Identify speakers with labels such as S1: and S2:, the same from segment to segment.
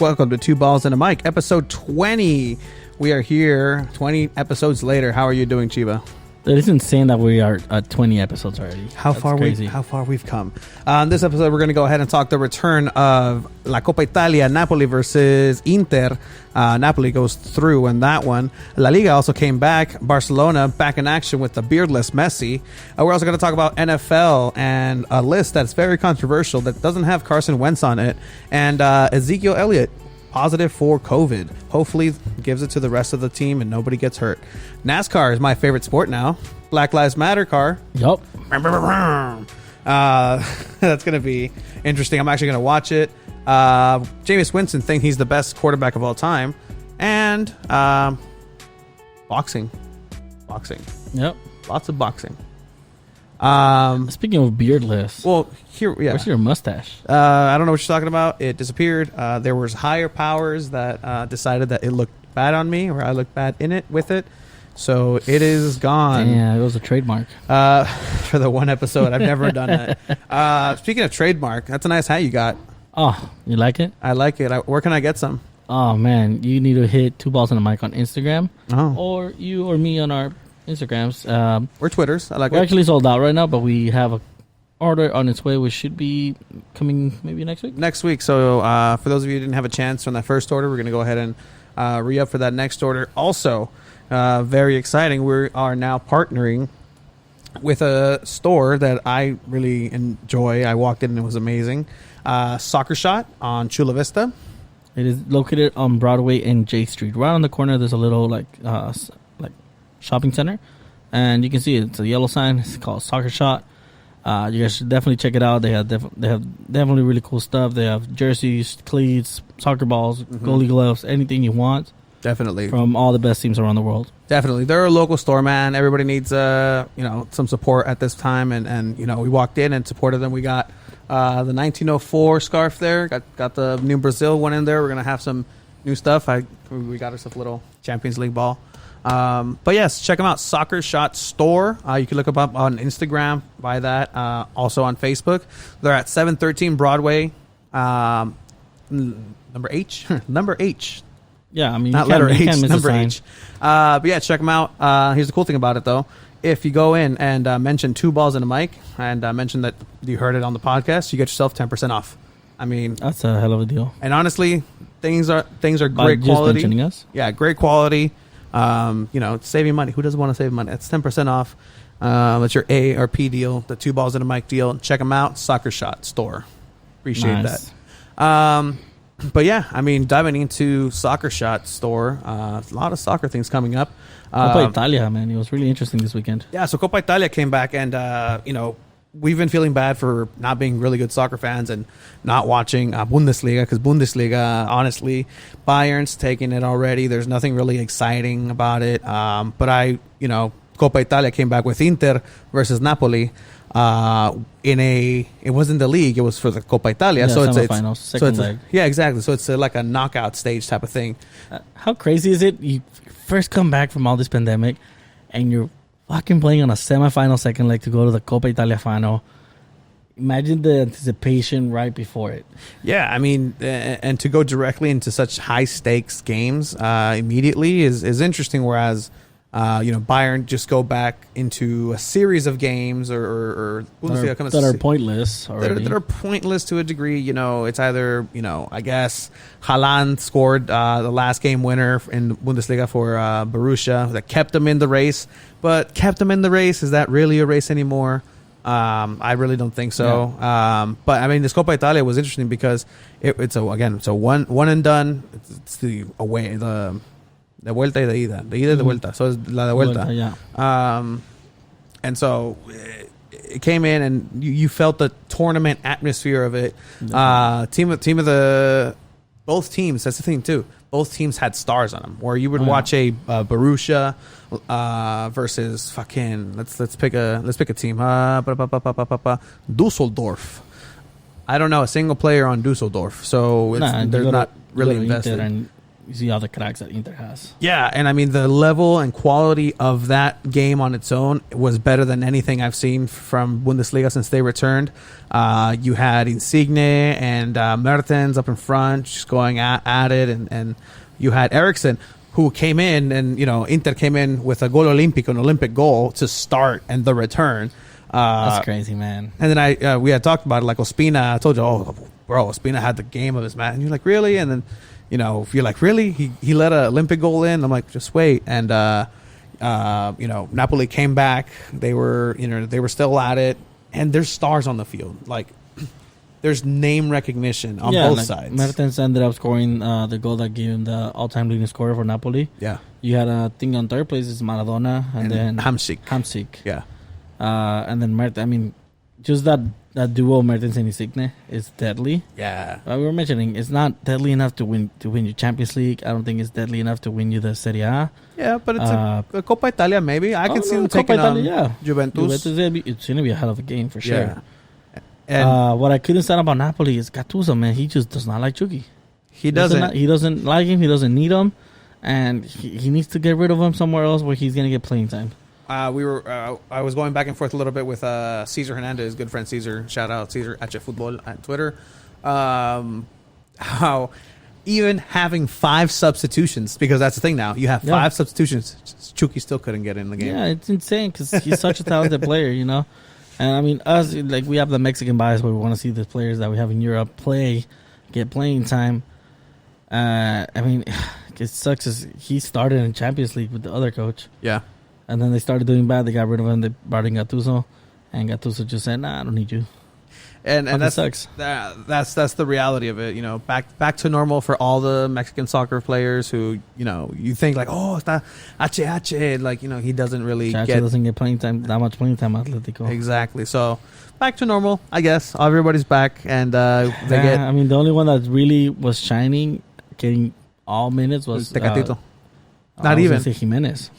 S1: Welcome to Two Balls and a Mic, episode 20. We are here 20 episodes later. How are you doing, Chiba?
S2: It is insane that we are at 20 episodes already.
S1: How far we've come. This episode, we're going to go ahead and talk the return of La Coppa Italia, Napoli versus Inter. Napoli goes through in that one. La Liga also came back. Barcelona back in action with the beardless Messi. We're also going to talk about NFL and a list that's very controversial that doesn't have Carson Wentz on it. And Ezekiel Elliott, positive for COVID. Hopefully gives it to the rest of the team and nobody gets hurt. NASCAR is my favorite sport now. Black Lives Matter car.
S2: Yup.
S1: That's going to be interesting. I'm actually going to watch it. Jameis Winston think he's the best quarterback of all time. And boxing.
S2: Yep.
S1: Lots of boxing.
S2: Speaking of beardless, where's your mustache?
S1: I don't know what you're talking about. It disappeared. There was higher powers that decided that it looked bad on me, or I looked bad in it with it. So it is gone.
S2: Yeah, it was a trademark.
S1: For the one episode. I've never done that. Speaking of trademark, that's a nice hat you got.
S2: Oh, you like it?
S1: I like it. Where can I get some?
S2: Oh, man. You need to hit Two Balls and a Mic on Instagram.
S1: Oh.
S2: Or you or me on our Instagrams.
S1: Or Twitters. I like it.
S2: We're actually sold out right now, but we have a order on its way, which should be coming maybe next week.
S1: Next week. So for those of you who didn't have a chance on that first order, we're going to go ahead and re-up for that next order. Also, very exciting, we are now partnering with a store that I really enjoy. I walked in and it was amazing. Soccer Shot on Chula Vista.
S2: It is located on Broadway and J Street. Right on the corner, there's a little like shopping center, and you can see it's a yellow sign. It's called Soccer Shot. You guys should definitely check it out. They have definitely really cool stuff. They have jerseys, cleats, soccer balls, goalie gloves, anything you want.
S1: Definitely.
S2: From all the best teams around the world.
S1: Definitely. They're a local store, man. Everybody needs some support at this time, and we walked in and supported them. We got the 1904 scarf there. Got the new Brazil one in there. We're gonna have some new stuff. We got ourselves a little Champions League ball. But yes, check them out. Soccer Shot Store. You can look them up on Instagram, buy that. Also on Facebook. They're at 713 Broadway. Number H. Number H.
S2: Yeah, I mean,
S1: not letter H, number H. But yeah, check them out. Here's the cool thing about it, though. If you go in and mention Two Balls and a Mic and mention that you heard it on the podcast, you get yourself 10% off. I mean,
S2: that's a hell of a deal.
S1: And honestly, things are
S2: by
S1: great quality.
S2: Mentioning us?
S1: Yeah, great quality. Saving money. Who doesn't want to save money? It's 10% off. It's your A or P deal, the Two Balls and a Mic deal. Check them out. Soccer Shot Store. Appreciate that. But yeah, I mean, diving into Soccer Shot Store, a lot of soccer things coming up.
S2: Coppa Italia, man, it was really interesting this weekend.
S1: Yeah, so Coppa Italia came back, and we've been feeling bad for not being really good soccer fans and not watching Bundesliga, because Bundesliga, honestly, Bayern's taking it already. There's nothing really exciting about it. But Coppa Italia came back with Inter versus Napoli. It wasn't the league, it was for the Coppa Italia.
S2: Yeah,
S1: so
S2: semifinals, second leg.
S1: Yeah, exactly. So it's like a knockout stage type of thing.
S2: How crazy is it? You first come back from all this pandemic and you're fucking playing on a semifinal second leg to go to the Coppa Italia final. Imagine the anticipation right before it.
S1: Yeah, I mean, and to go directly into such high stakes games immediately is interesting, whereas Bayern just go back into a series of games or
S2: that are pointless already.
S1: That are pointless to a degree. It's either, I guess Haaland scored the last game winner in Bundesliga for Borussia that kept them in the race. But kept them in the race, is that really a race anymore? I really don't think so. Yeah. But I mean, this Coppa Italia was interesting because it's a one and done. It's the away, de vuelta y de ida. De ida y de vuelta. So it's la de vuelta.
S2: Yeah.
S1: And so it came in and you felt the tournament atmosphere of it. Both teams, that's the thing too. Both teams had stars on them. Where you would watch a Borussia versus fucking let's pick a team. Dusseldorf. I don't know a single player on Dusseldorf, so they're not really invested.
S2: you see all the cracks that Inter has.
S1: Yeah, and I mean the level and quality of that game on its own was better than anything I've seen from Bundesliga since they returned. You had Insigne and Mertens up in front, just going at it, and you had Eriksen, who came in, and Inter came in with a gol olímpico, an Olympic goal to start and the return.
S2: That's crazy, man.
S1: And then we had talked about it, like Ospina. I told you, oh, bro, Ospina had the game of his match, and you're like, really? And then if you're like, really, he let an Olympic goal in. I'm like, just wait. And Napoli came back. They were still at it, and there's stars on the field. Like, there's name recognition on both sides.
S2: Mertens ended up scoring the goal that gave him the all-time leading scorer for Napoli.
S1: Yeah.
S2: You had a thing on third place is Maradona, and then Hamsik.
S1: Yeah.
S2: And then Mertens. I mean, just that duo Mertens and Insigne is deadly.
S1: Yeah.
S2: We were mentioning it's not deadly enough to win you Champions League. I don't think it's deadly enough to win you the Serie A.
S1: Yeah, but it's a Coppa Italia maybe. I can see them taking on Juventus.
S2: It's going to be a hell of a game for sure.
S1: Yeah. And
S2: what I couldn't stand about Napoli is Gattuso, man. He just does not like Chucky.
S1: He doesn't.
S2: He doesn't like him. He doesn't need him. And he needs to get rid of him somewhere else where he's going to get playing time.
S1: I was going back and forth a little bit with Cesar Hernandez, good friend Cesar. Shout out Cesar at Football at Twitter. How even having 5 substitutions, because that's the thing now, you have 5 substitutions. Chucky still couldn't get in the game.
S2: Yeah, it's insane because he's such a talented player, And I mean, us, like, we have the Mexican bias where we want to see the players that we have in Europe get playing time. I mean, it sucks as he started in Champions League with the other coach.
S1: Yeah.
S2: And then they started doing bad. They got rid of him. They brought in Gattuso. And Gattuso just said, nah, I don't need you.
S1: And that
S2: sucks.
S1: That's the reality of it. Back to normal for all the Mexican soccer players who you think like, oh, está HH, like he doesn't really
S2: doesn't get that much playing time at Atletico.
S1: Exactly. So back to normal, I guess. Everybody's back, and I
S2: mean, the only one that really was shining, getting all minutes was
S1: Tecatito. Not even Jimenez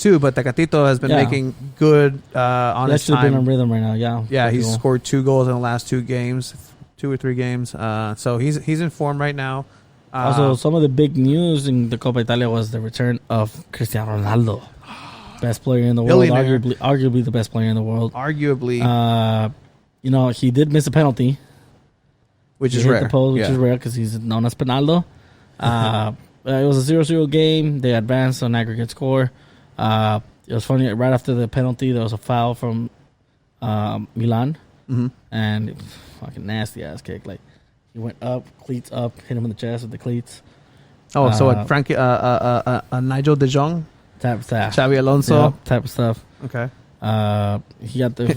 S1: too, but Tecatito has been making good on his time.
S2: Been on rhythm right now.
S1: Yeah, he's scored 2 goals in the last 2 games, 2 or 3 games. So he's in form right now.
S2: Also, some of the big news in the Coppa Italia was the return of Cristiano Ronaldo, best player in the world, arguably the best player in the world.
S1: Arguably,
S2: he did miss a penalty,
S1: which is rare.
S2: The post, which is rare because he's known as Penaldo. It was a 0-0 game. They advanced on aggregate score. It was funny. Right after the penalty, there was a foul from Milan.
S1: Mm-hmm.
S2: And fucking nasty ass kick. Like, he went up, cleats up, hit him in the chest with the cleats.
S1: Oh, so what, Frankie, Nigel De Jong?
S2: Type of stuff.
S1: Xabi Alonso?
S2: Yeah, type of stuff.
S1: Okay.
S2: He got the...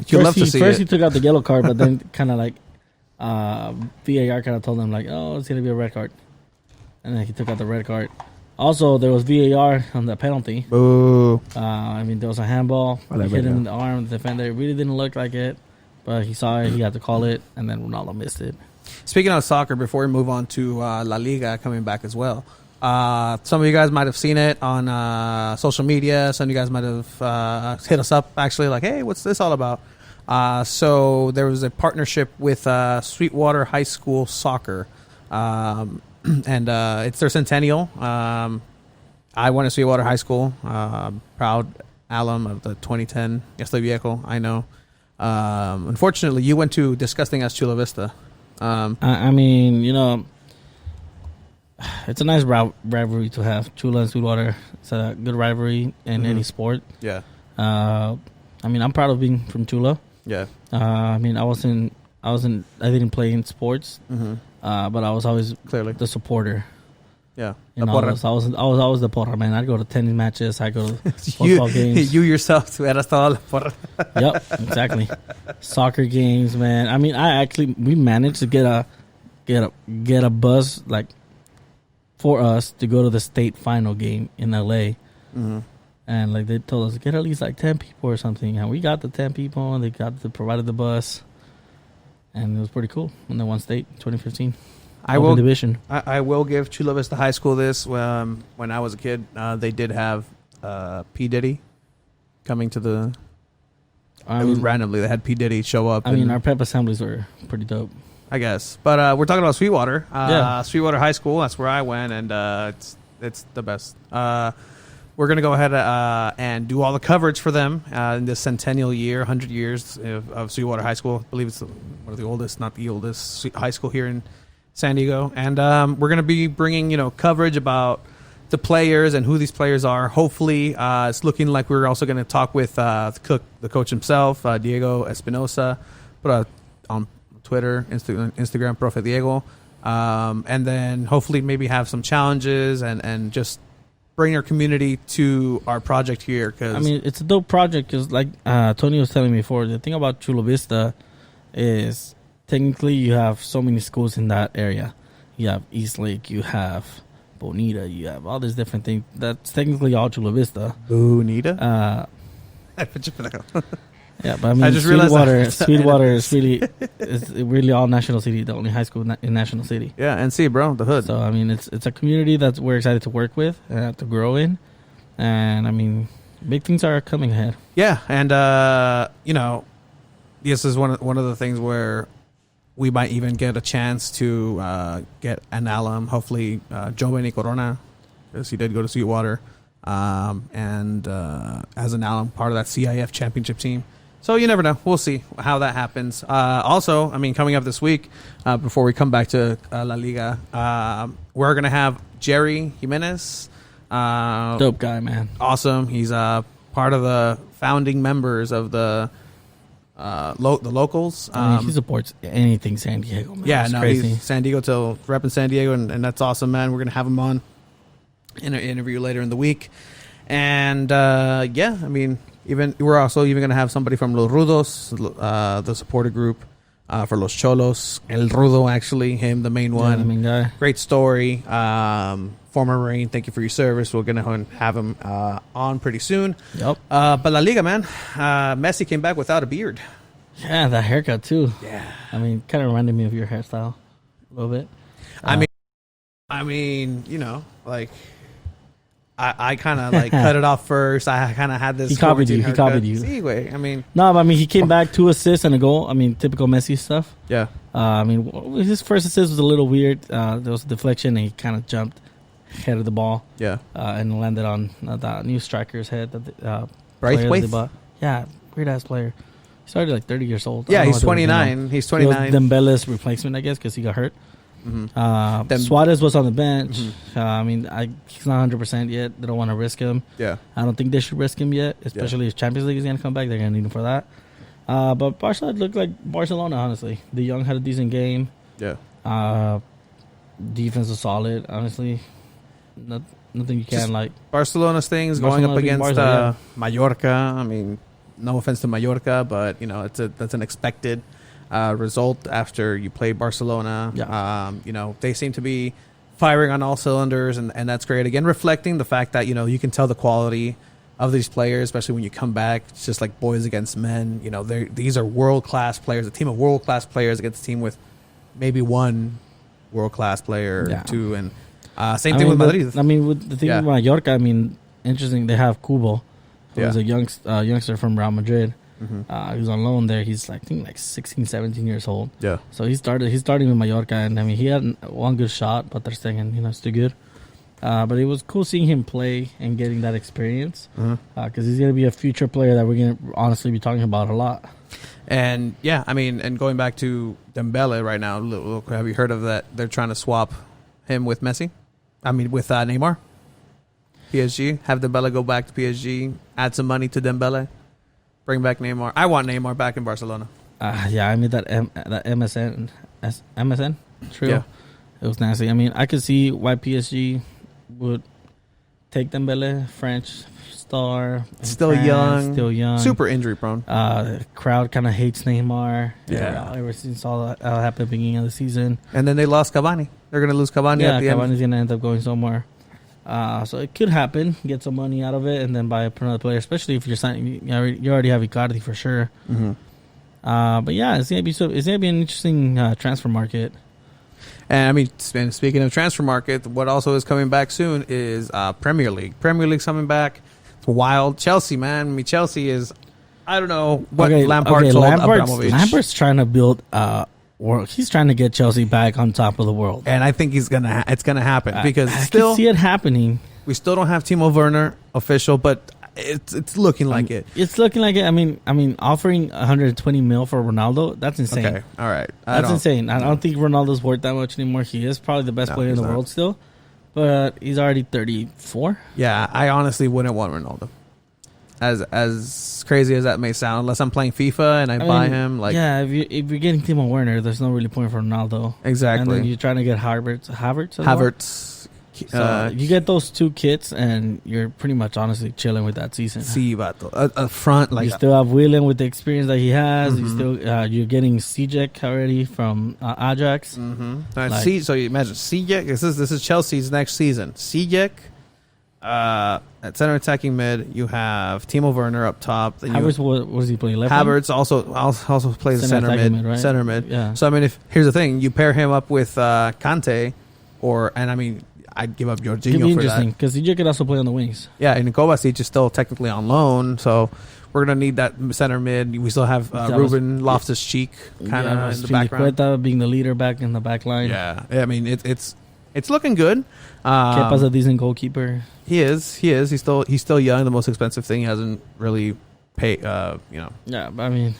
S1: First
S2: he took out the yellow card, but then kind of like... VAR kind of told him, like, oh, it's going to be a red card. And then he took out the red card. Also, there was VAR on the penalty.
S1: Boo.
S2: I mean, there was a handball. He hit him in the arm. The defender really didn't look like it. But he saw it. He had to call it. And then Ronaldo missed it.
S1: Speaking of soccer, before we move on to La Liga coming back as well. Some of you guys might have seen it on social media. Some of you guys might have hit us up, actually, like, hey, what's this all about? So there was a partnership with Sweetwater High School Soccer. And it's their centennial. I went to Sweetwater High School. Proud alum of the 2010 Estoy Viejo, I know. Unfortunately, you went to disgusting as Chula Vista.
S2: I mean, it's a nice rivalry to have. Chula and Sweetwater. It's a good rivalry in any sport.
S1: Yeah.
S2: I mean, I'm proud of being from Chula.
S1: Yeah.
S2: I mean, I didn't play in sports.
S1: Mm-hmm.
S2: But I was always
S1: clearly
S2: the supporter.
S1: Yeah,
S2: I was always the porra, man. I'd go to tennis matches. I'd go to football games.
S1: You yourself, eras toda la porra.
S2: Yep, exactly. Soccer games, man. I mean, we managed to get a bus like for us to go to the state final game in LA.
S1: Mm-hmm.
S2: And like they told us get at least like 10 people or something, and we got the 10 people, and they provided the bus. And it was pretty cool when they won state 2015.
S1: I will
S2: division.
S1: I will give Chula Vista High School this. When I was a kid, they did have P. Diddy coming to the. It was randomly they had P. Diddy show up.
S2: I mean, our pep assemblies were pretty dope,
S1: I guess. But we're talking about Sweetwater.
S2: Yeah.
S1: Sweetwater High School. That's where I went, and It's the best. We're going to go ahead and do all the coverage for them in this centennial year, 100 years of Sweetwater High School. I believe it's one of the oldest, not the oldest, high school here in San Diego. And we're going to be bringing, coverage about the players and who these players are. Hopefully, it's looking like we're also going to talk with the coach himself, Diego Espinosa, put on Twitter, Instagram, Profe Diego. And then hopefully maybe have some challenges and just bring our community to our project here. Cause
S2: I mean, it's a dope project because, like Tony was telling me before, the thing about Chula Vista is technically you have so many schools in that area. You have East Lake, you have Bonita, you have all these different things. That's technically all Chula Vista.
S1: Bonita?
S2: Yeah, but I mean,
S1: I just realized
S2: Sweetwater is really all National City, the only high school in National City.
S1: Yeah, NC, bro, the hood.
S2: So I mean, it's a community that we're excited to work with and to grow in, and I mean, big things are coming ahead.
S1: Yeah, and this is one of the things where we might even get a chance to get an alum. Hopefully, Giovanni Corona, because he did go to Sweetwater, and as an alum, part of that CIF championship team. So you never know. We'll see how that happens. Also, I mean, coming up this week, before we come back to La Liga, we're going to have Jerry Jimenez.
S2: Dope guy, man.
S1: Awesome. He's part of the founding members of the locals.
S2: I mean, he supports anything San Diego, man.
S1: Yeah,
S2: it's
S1: no,
S2: crazy.
S1: he's San Diego till repping San Diego, and that's awesome, man. We're going to have him on in an interview later in the week. And, yeah, I mean, we're also even going to have somebody from Los Rudos, the supporter group for Los Cholos. El Rudo, actually, him, the main one.
S2: The main guy.
S1: Great story. Former Marine, thank you for your service. We're going to have him on pretty soon.
S2: Yep.
S1: But La Liga, man, Messi came back without a beard.
S2: Yeah, that haircut, too.
S1: Yeah.
S2: I mean, kind of reminded me of your hairstyle a little bit.
S1: I mean, like... I kind of like cut it off first. I kind of had this.
S2: He copied you.
S1: See, wait, I mean,
S2: no, but I mean, he came back 2 assists and a goal. I mean, typical Messi stuff.
S1: Yeah.
S2: I mean, his first assist was a little weird. There was a deflection, and he kind of jumped, headed the ball.
S1: Yeah.
S2: And landed on the new striker's head.
S1: Braithwaite?
S2: Yeah, weird ass player. He started like 30 years old.
S1: Yeah, he's 29. He's 29.
S2: He was Dembele's replacement, I guess, because he got hurt.
S1: Mm-hmm.
S2: Suarez was on the bench.
S1: Mm-hmm.
S2: I mean, he's not 100% yet. They don't want to risk him.
S1: Yeah.
S2: I don't think they should risk him yet, especially if Champions League is going to come back. They're going to need him for that. But Barcelona looked like Barcelona, honestly. De Jong had a decent game.
S1: Yeah.
S2: Defense was solid, honestly. Nothing you can like.
S1: Barcelona's things going up against Mallorca. I mean, no offense to Mallorca, but that's an expected result after you play Barcelona.
S2: Yeah.
S1: They seem to be firing on all cylinders, and that's great. Again, reflecting the fact that you can tell the quality of these players, especially when you come back. It's just like boys against men. These are world class players. A team of world class players against a team with maybe one world class player or two, and same thing with Madrid.
S2: With the thing with Mallorca, interesting. They have Kubo, who's a youngster from Real Madrid.
S1: Mm-hmm.
S2: He's on loan there. He's I think 16, 17 years old.
S1: Yeah.
S2: So he's starting with Mallorca, and he had one good shot, but they're saying it's too good. But it was cool seeing him play and getting that experience because he's going to be a future player that we're going to honestly be talking about a lot.
S1: And and going back to Dembele right now, look, have you heard of that? They're trying to swap him with Messi. With Neymar. PSG, have Dembele go back to PSG, add some money to Dembele. Bring back Neymar. I want Neymar back in Barcelona.
S2: I made that MSN trio.
S1: Yeah.
S2: It was nasty. I could see why PSG would take Dembele, French star.
S1: Still young. Super injury prone.
S2: Crowd kind of hates Neymar.
S1: Yeah.
S2: Ever since all that happened at the beginning of the season.
S1: And then they lost Cavani. They're going to lose Cavani at the end.
S2: Cavani's going to end up going somewhere. So it could happen. Get some money out of it, and then buy another player. Especially if you're signing, you already have Icardi for sure.
S1: Mm-hmm.
S2: But yeah, it's gonna be an interesting transfer market.
S1: And speaking of transfer market, what also is coming back soon is Premier League. Premier League's coming back. It's wild. Chelsea, man. Chelsea is. I don't know what Lampard told Abramovich.
S2: Lampard's trying to build world. He's trying to get Chelsea back on top of the world.
S1: And I think it's gonna happen because
S2: I
S1: still
S2: can see it happening.
S1: we still don't have Timo Werner official, but it's looking like it.
S2: It's looking like it. I mean, offering 120 mil for Ronaldo, that's insane.
S1: Okay, all right,
S2: That's insane. I don't think Ronaldo's worth that much anymore. He is probably the best player in the world still, but he's already 34.
S1: Yeah, I honestly wouldn't want Ronaldo. As crazy as that may sound, unless I'm playing FIFA and I buy him, like
S2: yeah, if you're getting Timo Werner, there's no really point for Ronaldo.
S1: Exactly.
S2: And then you're trying to get Havertz. So you get those two kits, and you're pretty much honestly chilling with that season.
S1: See, vato. A front like
S2: you still have Willian with the experience that he has. You still you're getting Cjek already from Ajax.
S1: So you imagine Cjek. This is Chelsea's next season. Cjek. At center attacking mid, you have Timo Werner up top. Then
S2: Havertz, what does he play? Left
S1: Havertz also plays center mid,
S2: right?
S1: Center mid.
S2: Yeah.
S1: So I mean, here's the thing: you pair him up with Kante, I'd give up Jorginho
S2: Could be
S1: for that.
S2: interesting because CJ could also play on the wings.
S1: Yeah, and Kovacic is still technically on loan, so we're gonna need that center mid. We still have Ruben Loftus-Cheek kind of in the background,
S2: Quetta being the leader back in the back line.
S1: Yeah, I mean it's looking good.
S2: Kepa's a decent goalkeeper.
S1: He is. He's still young. The most expensive thing he hasn't really paid.
S2: Yeah, but I mean,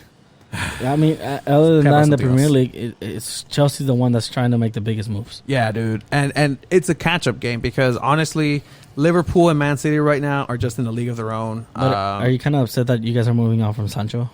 S2: other than that, in the Premier League, it's Chelsea's the one that's trying to make the biggest moves.
S1: Yeah, dude, and it's a catch-up game because honestly, Liverpool and Man City right now are just in a league of their own.
S2: But are you kind of upset that you guys are moving on from Sancho?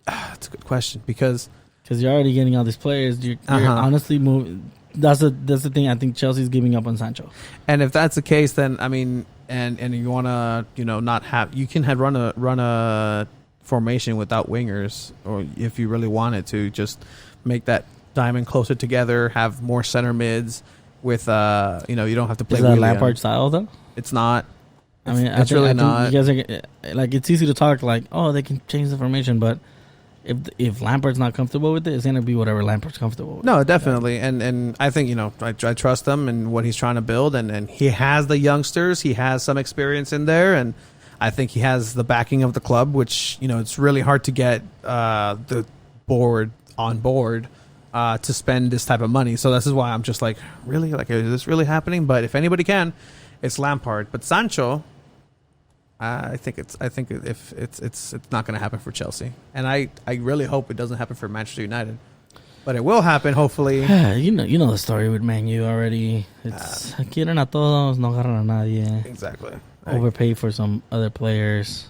S1: That's a good question because
S2: you're already getting all these players. You're honestly moving. That's the thing. I think Chelsea's giving up on Sancho.
S1: And if that's the case, then I mean, and you want to not have, you can run a formation without wingers, or if you really wanted to, just make that diamond closer together, have more center mids with you don't have to play.
S2: Is that Lampard style though?
S1: It's not.
S2: I mean,
S1: it's really not.
S2: You guys are like, it's easy to talk like, oh, they can change the formation, but if Lampard's not comfortable with it, it's gonna be whatever Lampard's comfortable with.
S1: No, definitely, and I think I trust him and what he's trying to build, and he has the youngsters, he has some experience in there, and I think he has the backing of the club, which it's really hard to get the board on board to spend this type of money. So this is why I'm just like, really, like, is this really happening? But if anybody can, it's Lampard. But Sancho, I think it's not going to happen for Chelsea, and I really hope it doesn't happen for Manchester United, but it will happen hopefully.
S2: you know the story with Man U already. It's quieren a todos, no agarran a nadie.
S1: Exactly.
S2: Overpay for some other players.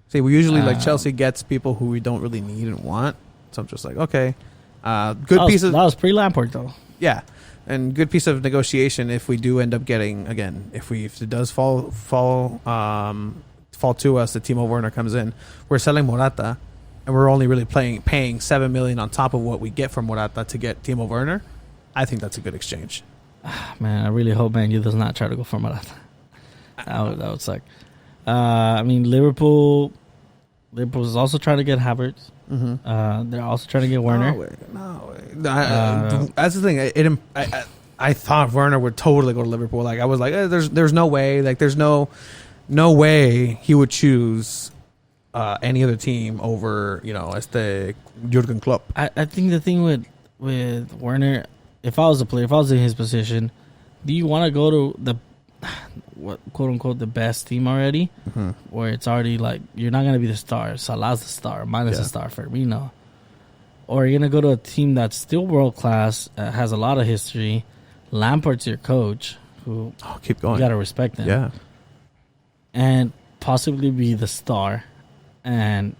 S1: See, we usually like Chelsea gets people who we don't really need and want, so I'm just like, okay, that
S2: was pre-Lampard though.
S1: Yeah. And good piece of negotiation if we do end up getting, again, if it does fall to us that Timo Werner comes in, we're selling Morata, and we're only really paying $7 million on top of what we get from Morata to get Timo Werner. I think that's a good exchange.
S2: Man, I really hope Man U does not try to go for Morata. That would suck. I mean, Liverpool's also trying to get Havertz. They're also trying to get Werner.
S1: No way. That's the thing. I thought Werner would totally go to Liverpool. Like, I was like, there's no way. Like, there's no way he would choose any other team over Jurgen Klopp.
S2: I think the thing with Werner, if I was a player, if I was in his position, do you want to go to the quote unquote the best team already, where it's already like you're not gonna be the star, Salah's the star, Mane's the star, Firmino, or you're gonna go to a team that's still world class, has a lot of history, Lampard's your coach, who
S1: keep going,
S2: you gotta respect him, and possibly be the star, and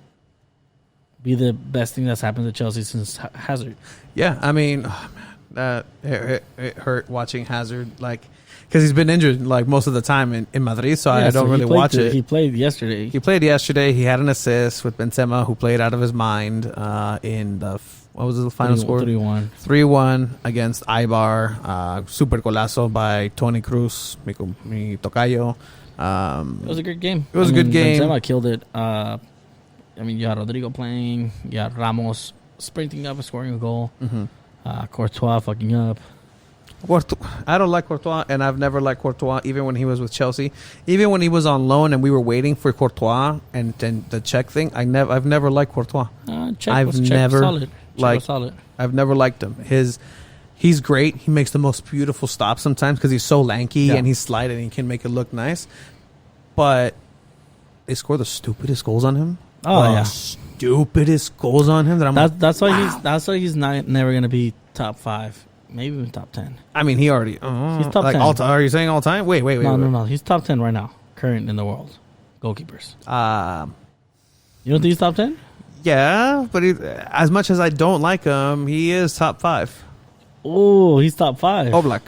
S2: be the best thing that's happened to Chelsea since Hazard.
S1: Yeah, I mean, it hurt watching Hazard, like, because he's been injured like most of the time in Madrid, so I don't really watch it.
S2: He played yesterday.
S1: He had an assist with Benzema, who played out of his mind in the what was the final score? 3-1 against Eibar. Super golazo by Toni Kroos, mi tocayo.
S2: It was a good game.
S1: It was a good game.
S2: Benzema killed it. I mean, you had Rodrigo playing. You had Ramos sprinting up and scoring a goal. Courtois fucking up.
S1: I don't like Courtois, and I've never liked Courtois, even when he was with Chelsea. Even when he was on loan and we were waiting for Courtois and the Czech thing, I've never liked Courtois. I've never I've never liked him. He's great. He makes the most beautiful stops sometimes because he's so lanky and he's sliding and he can make it look nice. But they score the stupidest goals on him. Stupidest goals on him.
S2: That's why he's never gonna be top 5, maybe even top 10.
S1: I mean, he already
S2: he's top 10.
S1: Are you saying all time? Wait.
S2: No. He's top 10 right now, current in the world goalkeepers. You don't think he's top 10?
S1: Yeah, but as much as I don't like him, he is top 5.
S2: Oh, he's top 5.
S1: Oblak.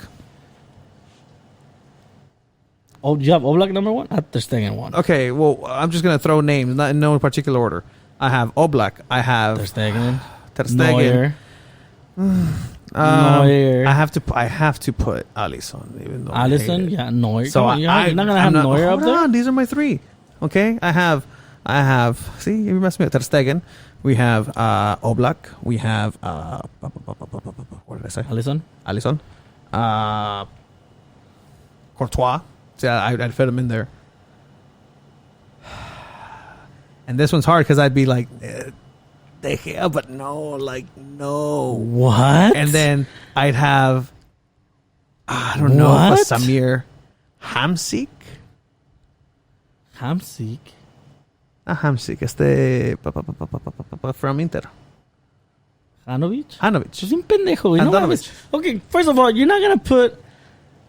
S2: Oh, do you have Oblak number 1? I have Ter Stegen 1.
S1: Okay, well, I'm just gonna throw names, not in no particular order. I have Oblak. I have
S2: Ter Stegen.
S1: Neuer.
S2: Neuer.
S1: I have to put Alisson, even though
S2: Alisson, yeah, Neuer.
S1: So
S2: you're not gonna have Neuer up there.
S1: These are my 3. Okay, I have. See, you messed me up. Ter Stegen. We have Oblak. We have what did I say? Alisson. Courtois. So I'd fit him in there. And this one's hard because I'd be like, De Gea, but no.
S2: What?
S1: And then I'd have, I don't know, Samir Hamsik.
S2: Hamsik?
S1: Hamsik, from Inter.
S2: Hanovic?
S1: Hanovic.
S2: Un pendejo. You know
S1: Handanovic.
S2: Okay, first of all, you're not gonna put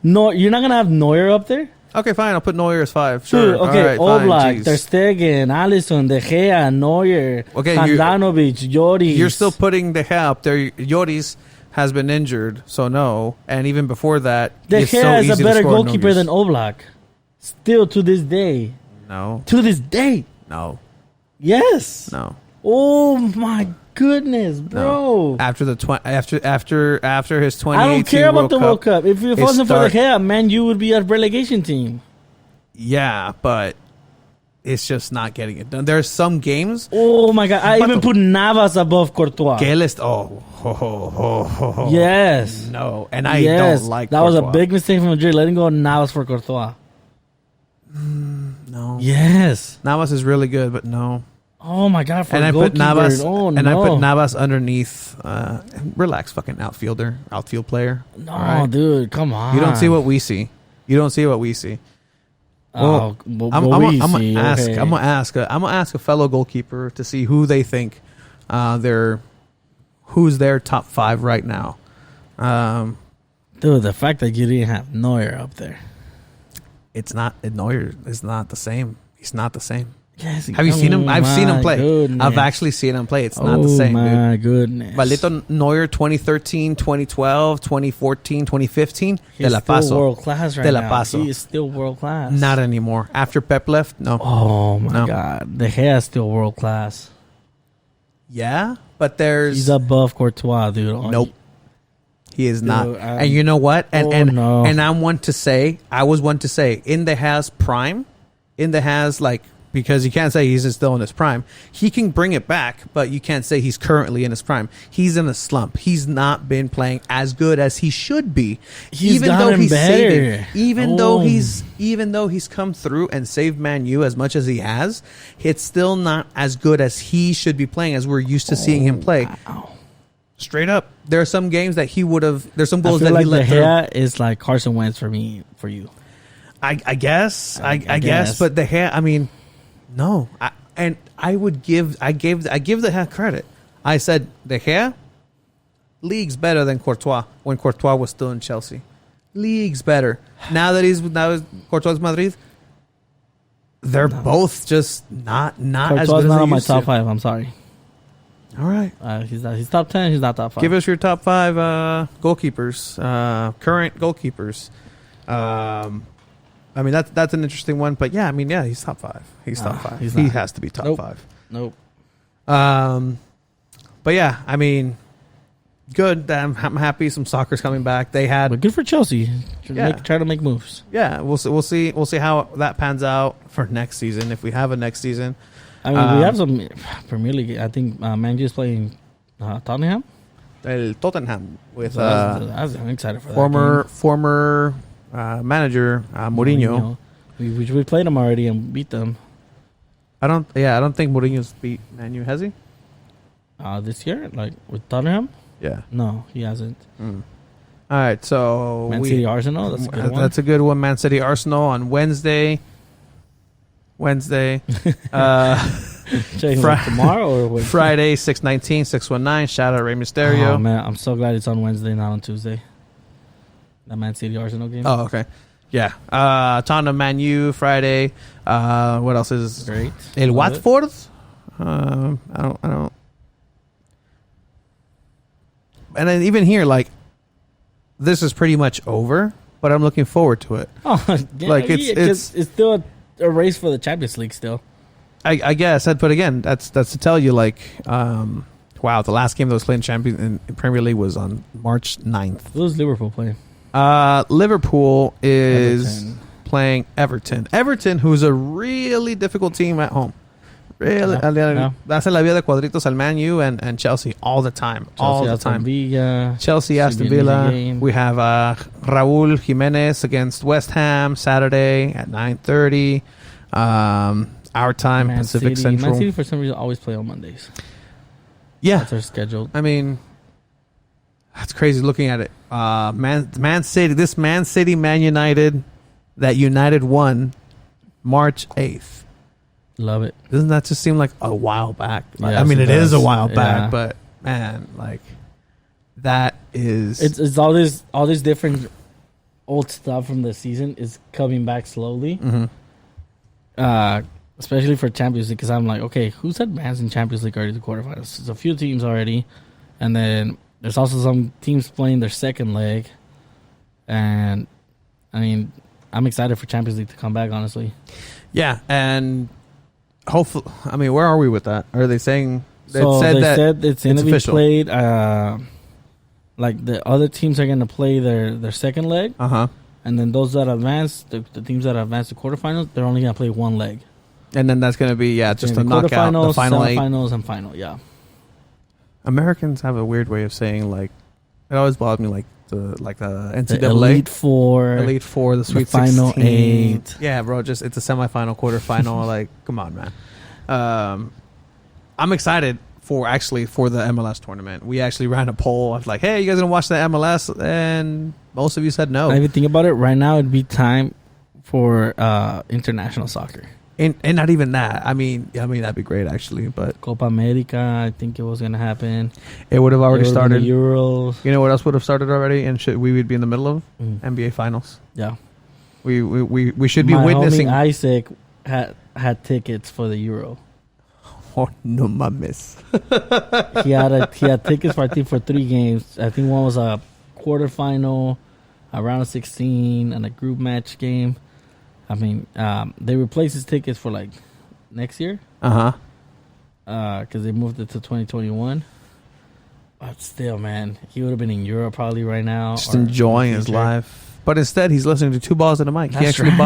S2: you're not gonna have Neuer up there.
S1: Okay, fine. I'll put Neuer as 5. Sure.
S2: Dude, okay,
S1: all right,
S2: Oblak, Ter Stegen, Alisson, De Gea, Neuer, Handanovic, Lloris.
S1: You're still putting De Gea up there. Lloris has been injured, so no. And even before that,
S2: De Gea is a better goalkeeper
S1: Neuer.
S2: than Oblak. Still to this day.
S1: No.
S2: To this day.
S1: No.
S2: Yes.
S1: No.
S2: Oh my goodness, bro.
S1: No. After his 2018
S2: I don't care about the World Cup. If it wasn't for De Gea, man, you would be a relegation team.
S1: Yeah, but it's just not getting it done. There's some games.
S2: Oh my god! I even put Navas above Courtois. Yes.
S1: No, and I don't like
S2: that.
S1: Courtois.
S2: Was a big mistake from Madrid letting go Navas for Courtois.
S1: No.
S2: Yes.
S1: Navas is really good, but no.
S2: Oh my god!
S1: I put Navas. I put Navas underneath. Relax, fucking outfield player.
S2: No,
S1: right?
S2: dude, come on.
S1: You don't see what we see. Well, I'm gonna ask a fellow goalkeeper to see who they think who's their top 5 right now.
S2: Dude, the fact that you didn't have Neuer up there,
S1: Neuer is not the same. He's not the same.
S2: Yes,
S1: have you seen him? I've seen him play.
S2: Goodness.
S1: I've actually seen him play. It's not the same, dude.
S2: Oh my goodness.
S1: Valito Neuer 2013, 2012, 2014, 2015.
S2: He's
S1: De La Paso.
S2: still world class right
S1: De La
S2: now.
S1: Paso.
S2: He is still world class.
S1: Not anymore. After Pep left, no.
S2: Oh my god. De Gea is still world class.
S1: Yeah, but he's
S2: above Courtois, dude.
S1: Nope. He is not. And you know what? And I was one to say, in the Has prime, because you can't say he's still in his prime. He can bring it back, but you can't say he's currently in his prime. He's in a slump. He's not been playing as good as he should be. Even though he's come through and saved Man U as much as he has, it's still not as good as he should be playing as we're used to seeing him play.
S2: Wow.
S1: Straight up, there are some games that he would have. There's some goals
S2: I feel
S1: that
S2: like
S1: he let
S2: De Gea
S1: through.
S2: is like Carson Wentz for you.
S1: I guess, but De Gea. I mean, no. I gave De Gea credit. I said De Gea, leagues better than Courtois when Courtois was still in Chelsea. Leagues better. Now that Courtois Madrid, they're both just not
S2: Courtois
S1: as good as
S2: not
S1: they
S2: on my
S1: used
S2: top
S1: to.
S2: 5. I'm sorry.
S1: All right.
S2: He's top 10. He's not top 5.
S1: Give us your top 5 goalkeepers, current goalkeepers. I mean, that's an interesting one, but yeah, he's top 5. He's top 5. He has to be top 5.
S2: Nope.
S1: But yeah, I mean, good. I'm happy some soccer's coming back.
S2: But good for Chelsea. Try to make moves.
S1: Yeah, we'll see how that pans out for next season if we have a next season.
S2: I mean, we have some Premier League. I think Man U is playing Tottenham.
S1: El Tottenham with
S2: So I'm excited for
S1: former manager
S2: that.
S1: Mourinho.
S2: We played them already and beat them
S1: I don't think Mourinho's beat Man U, has he?
S2: this year, like with Tottenham.
S1: Yeah.
S2: No, he hasn't.
S1: All right, so
S2: Man City Arsenal. That's a good one.
S1: That's a good one. Man City Arsenal on Wednesday.
S2: Checking like tomorrow or what?
S1: Friday 6/19 619. Shout out Rey Mysterio.
S2: Oh man, I'm so glad it's on Wednesday, not on Tuesday. That Man City Arsenal game.
S1: Oh, okay. Yeah. Tottenham Man U Friday. What else is
S2: Great.
S1: El
S2: Love it.
S1: Watford? I don't. And then even here, like, this is pretty much over, but I'm looking forward to it.
S2: Oh, yeah,
S1: Like,
S2: yeah, 'cause it's still a race for the Champions League still.
S1: I guess, but again, that's to tell you, like, wow, the last game that was played in Premier League was on March 9th.
S2: Who's Liverpool playing?
S1: Liverpool is
S2: Everton.
S1: playing Everton. Everton, who's a really difficult team at home. Really,
S2: Yeah.
S1: that's la vida de cuadritos al Man U and Chelsea all the time. All the
S2: Aston
S1: time.
S2: Villa.
S1: Chelsea, Aston
S2: Should be an easy
S1: Villa.
S2: game.
S1: We have Raúl Jimenez against West Ham Saturday at 9:30. Our time,
S2: Man
S1: Pacific
S2: City.
S1: Central.
S2: Man City for some reason always play on Mondays.
S1: Yeah,
S2: That's our schedule.
S1: I mean, that's crazy looking at it. Man City, this Man City, Man United, that United won March 8th.
S2: Love it.
S1: Doesn't that just seem like a while back? Like,
S2: Yes,
S1: I mean,
S2: it
S1: it is a
S2: does.
S1: while
S2: Yeah.
S1: back, but man, like, that is.
S2: It's all this different old stuff from the season is coming back slowly. Especially for Champions League, because I'm like, okay, who's advanced in Champions League already to quarterfinals? There's a few teams already, and then there's also some teams playing their second leg. And I mean, I'm excited for Champions League to come back. Honestly,
S1: Yeah, and hopefully, I mean, where are we with that? Are they saying
S2: they said it's going to be
S1: official.
S2: played. Like the other teams are going to play their second leg, and then those that advance, the teams that advance to quarterfinals, they're only going to play one leg.
S1: And then that's going to be just
S2: the
S1: a knockout, the
S2: quarterfinals,
S1: final eight.
S2: semifinals, and final. Yeah,
S1: Americans have a weird way of saying, like, it always bothers me, like the NCAA
S2: the Elite Four,
S1: Elite Four, the Sweet
S2: Final
S1: 16.
S2: Eight.
S1: Yeah, bro, just it's a semifinal, quarterfinal. Like, come on, man. I'm excited for the MLS tournament. We actually ran a poll. I was like, hey, you guys gonna watch the MLS? And most of you said no.
S2: I even think about it right now. It'd be time for international soccer.
S1: And not even that. I mean, that'd be great actually, but
S2: Copa America, I think it was gonna happen.
S1: it would have already
S2: It would've been
S1: started.
S2: the Euros.
S1: You know what else would have started already? And we would be in the middle of NBA Finals.
S2: Yeah,
S1: We should be
S2: my
S1: witnessing.
S2: homie Isaac had tickets for the Euro.
S1: Oh no, mames.
S2: He had tickets for I think for 3 games. I think one was a quarterfinal, a round of 16, and a group match game. I mean, they replaced his tickets for like next year. Because they moved it to 2021. But still, man, he would have been in Europe probably right now,
S1: Just
S2: or
S1: enjoying
S2: in the
S1: his
S2: future.
S1: life. But instead, he's listening to Two Balls and a Mic. He
S2: That's
S1: actually
S2: right.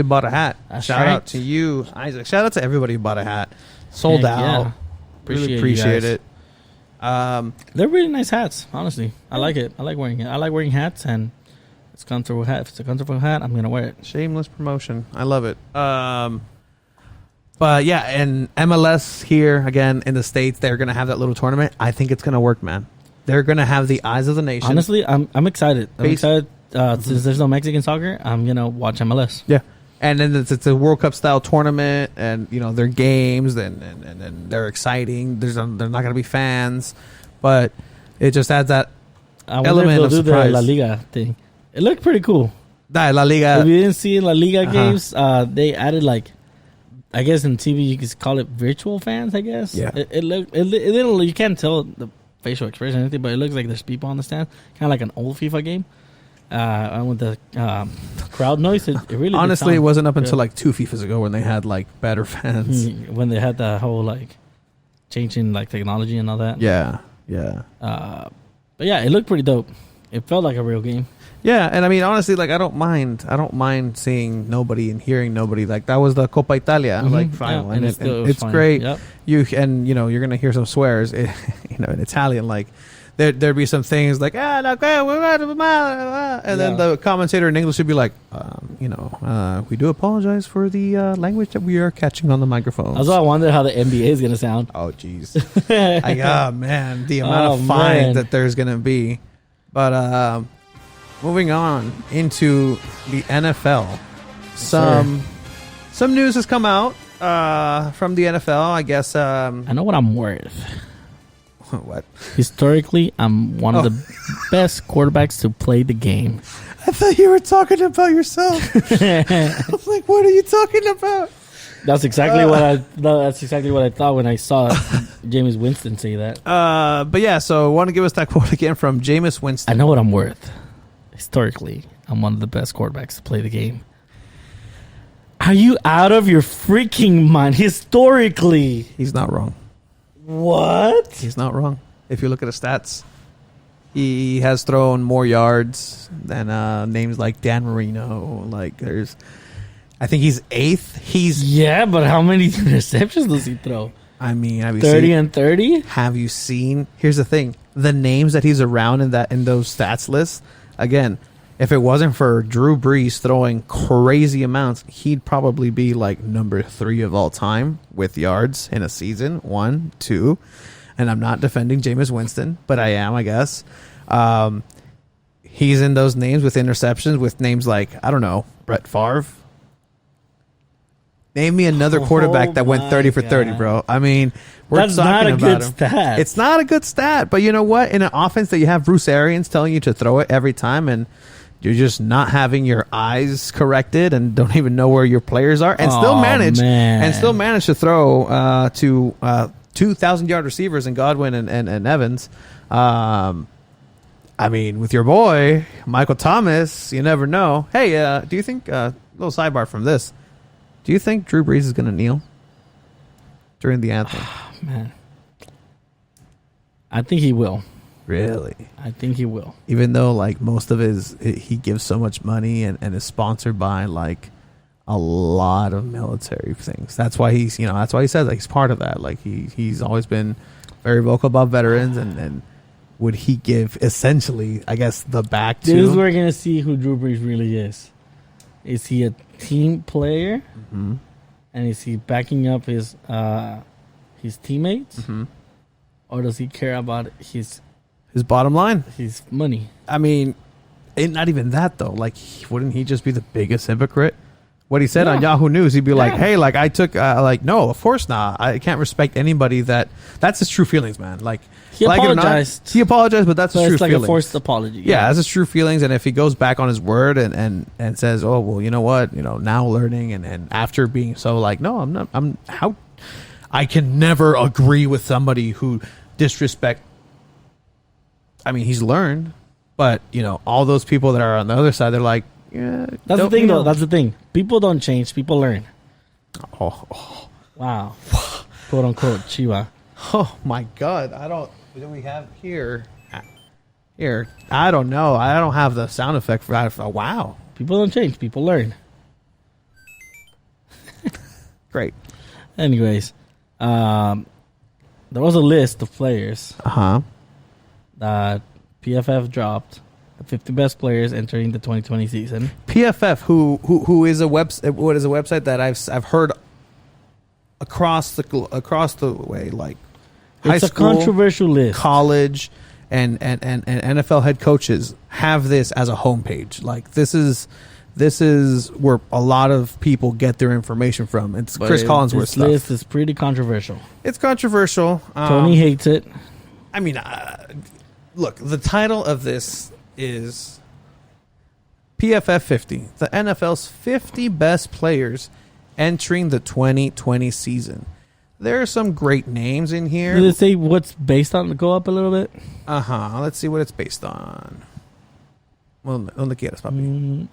S1: bought a hat.
S2: That's
S1: Shout out
S2: right.
S1: to you, Isaac. Shout out to everybody who bought a hat. Sold
S2: Heck
S1: out.
S2: yeah.
S1: Really
S2: you
S1: appreciate
S2: guys.
S1: it.
S2: They're really nice hats, honestly. I like it. I like wearing it. I like wearing hats, and it's a comfortable hat. If it's a comfortable hat, I'm gonna wear it.
S1: Shameless promotion. I love it. But yeah, and MLS here again in the States, they're gonna have that little tournament. I think it's gonna work, man. They're gonna have the eyes of the nation.
S2: Honestly, I'm excited. I'm
S1: Base-
S2: excited since there's no Mexican soccer. I'm gonna watch MLS.
S1: Yeah. And then it's a World Cup style tournament, and their games, and they're exciting. They're not going to be fans, but it just adds that
S2: I wonder
S1: element
S2: if
S1: of
S2: they'll do
S1: surprise.
S2: the La Liga thing. It looked pretty cool.
S1: La Liga.
S2: If you didn't see La Liga
S1: Uh-huh.
S2: games, they added like, I guess in TV you could call it virtual fans. I guess.
S1: Yeah.
S2: It looked. It didn't. You can't tell the facial expression or anything, but it looks like there's people on the stand, kind of like an old FIFA game. And with the crowd noise, it really did
S1: Honestly, it
S2: sound
S1: wasn't up
S2: good.
S1: until like 2 FIFAs ago when they had like better fans.
S2: When they had the whole like changing like technology and all that.
S1: Yeah.
S2: But yeah, it looked pretty dope. It felt like a real game.
S1: Yeah, and I mean honestly, like I don't mind seeing nobody and hearing nobody. Like that was the Coppa Italia like final,
S2: Yeah,
S1: and
S2: it was
S1: it's
S2: fine.
S1: great.
S2: Yep.
S1: You're gonna hear some swears, in Italian. Like there'd be some things like and then the commentator in English would be like, we do apologize for the language that we are catching on the microphones.
S2: Also, I wonder how the NBA is gonna sound.
S1: Oh, jeez. Man, the amount of fine that there's gonna be. But moving on into the NFL, some news has come out from the NFL. I guess
S2: I know what I'm worth.
S1: What?
S2: Historically, I'm one of the best quarterbacks to play the game.
S1: I thought you were talking about yourself. I was like, what are you talking about?
S2: That's exactly what I thought when I saw Jameis Winston say that.
S1: But yeah, so I want to give us that quote again from Jameis Winston.
S2: I know what I'm worth. Historically, I'm one of the best quarterbacks to play the game. Are you out of your freaking mind? Historically,
S1: he's not wrong.
S2: What?
S1: He's not wrong. If you look at his stats, he has thrown more yards than names like Dan Marino. Like I think he's 8th.
S2: But how many interceptions does he throw?
S1: I mean, have you
S2: 30
S1: seen,
S2: and 30?
S1: Have you seen? Here's the thing: the names that he's around in those stats lists. Again, if it wasn't for Drew Brees throwing crazy amounts, he'd probably be like number 3 of all time with yards in a season. 1, 2. And I'm not defending Jameis Winston, but I am, I guess. He's in those names with interceptions with names like, I don't know, Brett Favre. Name me another quarterback that went 30 for 30, bro. I mean,
S2: that's not a good stat.
S1: It's not a good stat, but you know what? In an offense that you have Bruce Arians telling you to throw it every time, and you're just not having your eyes corrected and don't even know where your players are, and still manage to throw to 2,000-yard receivers in Godwin and Evans. I mean, with your boy Michael Thomas, you never know. Hey, do you think little sidebar from this? Do you think Drew Brees is going to kneel during the anthem?
S2: Man, I think he will.
S1: Really?
S2: I think he will.
S1: Even though, like, most of he gives so much money and is sponsored by, like, a lot of military things. That's why he says, like, he's part of that. Like, he's always been very vocal about veterans, and would he give, essentially, I guess, the back to...
S2: This is where we're going to see who Drew Brees really is. Is he a team player?
S1: Mm-hmm.
S2: And is he backing up his teammates?
S1: Mm-hmm.
S2: Or does he care about his
S1: bottom line?
S2: His money.
S1: I mean, not even that, though. Like, wouldn't he just be the biggest hypocrite? What he said on Yahoo News, he'd be like, hey, like, I took, no, of course not. I can't respect anybody that's his true feelings, man. Like,
S2: he apologized.
S1: He apologized, but that's his true feelings.
S2: It's like a forced apology.
S1: Yeah, that's his true feelings. And if he goes back on his word and says, oh, well, you know what? Now learning and after being so like, no, I'm not, I can never agree with somebody who disrespect. I mean, he's learned, but, all those people that are on the other side, they're like, yeah.
S2: That's the thing, though. That's the thing. People don't change. People learn.
S1: Oh.
S2: Wow. Quote, unquote, Chiva.
S1: Oh, my God. What do we have here? Here. I don't know. I don't have the sound effect for that. Oh, wow.
S2: People don't change. People learn.
S1: Great.
S2: Anyways, there was a list of players. That PFF dropped. The 50 best players entering the 2020 season.
S1: PFF, who is a website? What is a website that I've heard across the way, like high school,
S2: it's a controversial list.
S1: College, and NFL head coaches have this as a homepage. Like this is where a lot of people get their information from. It's Chris Collinsworth stuff.
S2: This list is pretty controversial.
S1: It's controversial.
S2: Tony hates it.
S1: I mean, look, the title of this is PFF 50, the NFL's 50 best players entering the 2020 season. There are some great names in here.
S2: Did it say what's based on? Go up a little bit.
S1: Let's see what it's based on. Well, ¿dónde quieres, papi?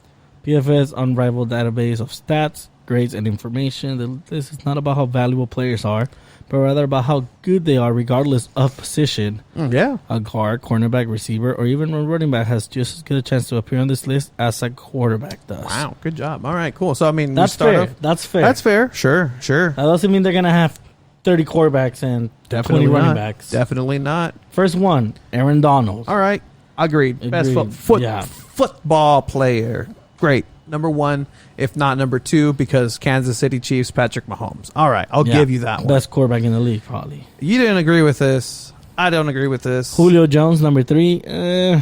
S2: PFF's unrivaled database of stats, grades, and information. This is not about how valuable players are, but rather about how good they are regardless of position.
S1: Yeah.
S2: A guard, cornerback, receiver, or even a running back has just as good a chance to appear on this list as a quarterback does.
S1: Wow, good job. All right, cool. So, I mean,
S2: that's fair. That's fair.
S1: That's fair. Sure.
S2: That doesn't mean they're going to have 30 quarterbacks and 20 running backs.
S1: Definitely not.
S2: First one, Aaron Donald.
S1: All right. Agreed. Best
S2: Yeah.
S1: football player. Great. Number one, if not number two, because Kansas City Chiefs, Patrick Mahomes. All right. I'll give you that one.
S2: Best quarterback in the league, probably.
S1: You didn't agree with this. I don't agree with this.
S2: Julio Jones, number 3.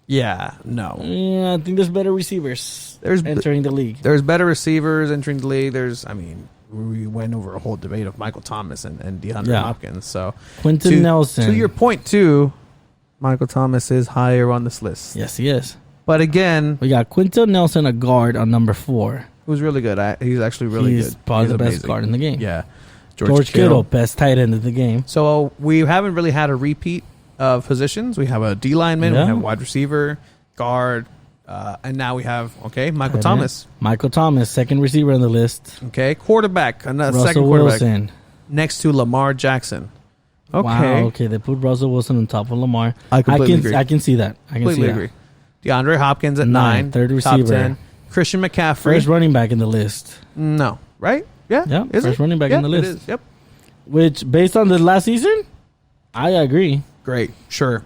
S1: Yeah. No.
S2: Yeah, I think there's better receivers entering the league.
S1: There's better receivers entering the league. We went over a whole debate of Michael Thomas and DeAndre Hopkins. So
S2: Quentin Nelson.
S1: To your point, too, Michael Thomas is higher on this list.
S2: Yes, he is.
S1: But again,
S2: we got Quentin Nelson, a guard, on number 4.
S1: Who's really good. He's actually really good.
S2: He's probably the best guard in the game.
S1: Yeah.
S2: George Kittle, best tight end of the game.
S1: So we haven't really had a repeat of positions. We have a D lineman, we have a wide receiver, guard, and now we have, Michael Thomas.
S2: Michael Thomas, second receiver on the list.
S1: Okay, quarterback, another
S2: Russell
S1: second quarterback.
S2: Wilson.
S1: Next to Lamar Jackson. Okay.
S2: Wow, okay, they put Russell Wilson on top of Lamar.
S1: I completely agree.
S2: I can see that.
S1: Completely agree. DeAndre Hopkins at 9.
S2: Third receiver.
S1: Top 10. Christian McCaffrey.
S2: First running back in the list.
S1: No, right? Yeah.
S2: Yeah, first running back in the list.
S1: It is. Yep.
S2: Which, based on the last season, I agree.
S1: Great. Sure.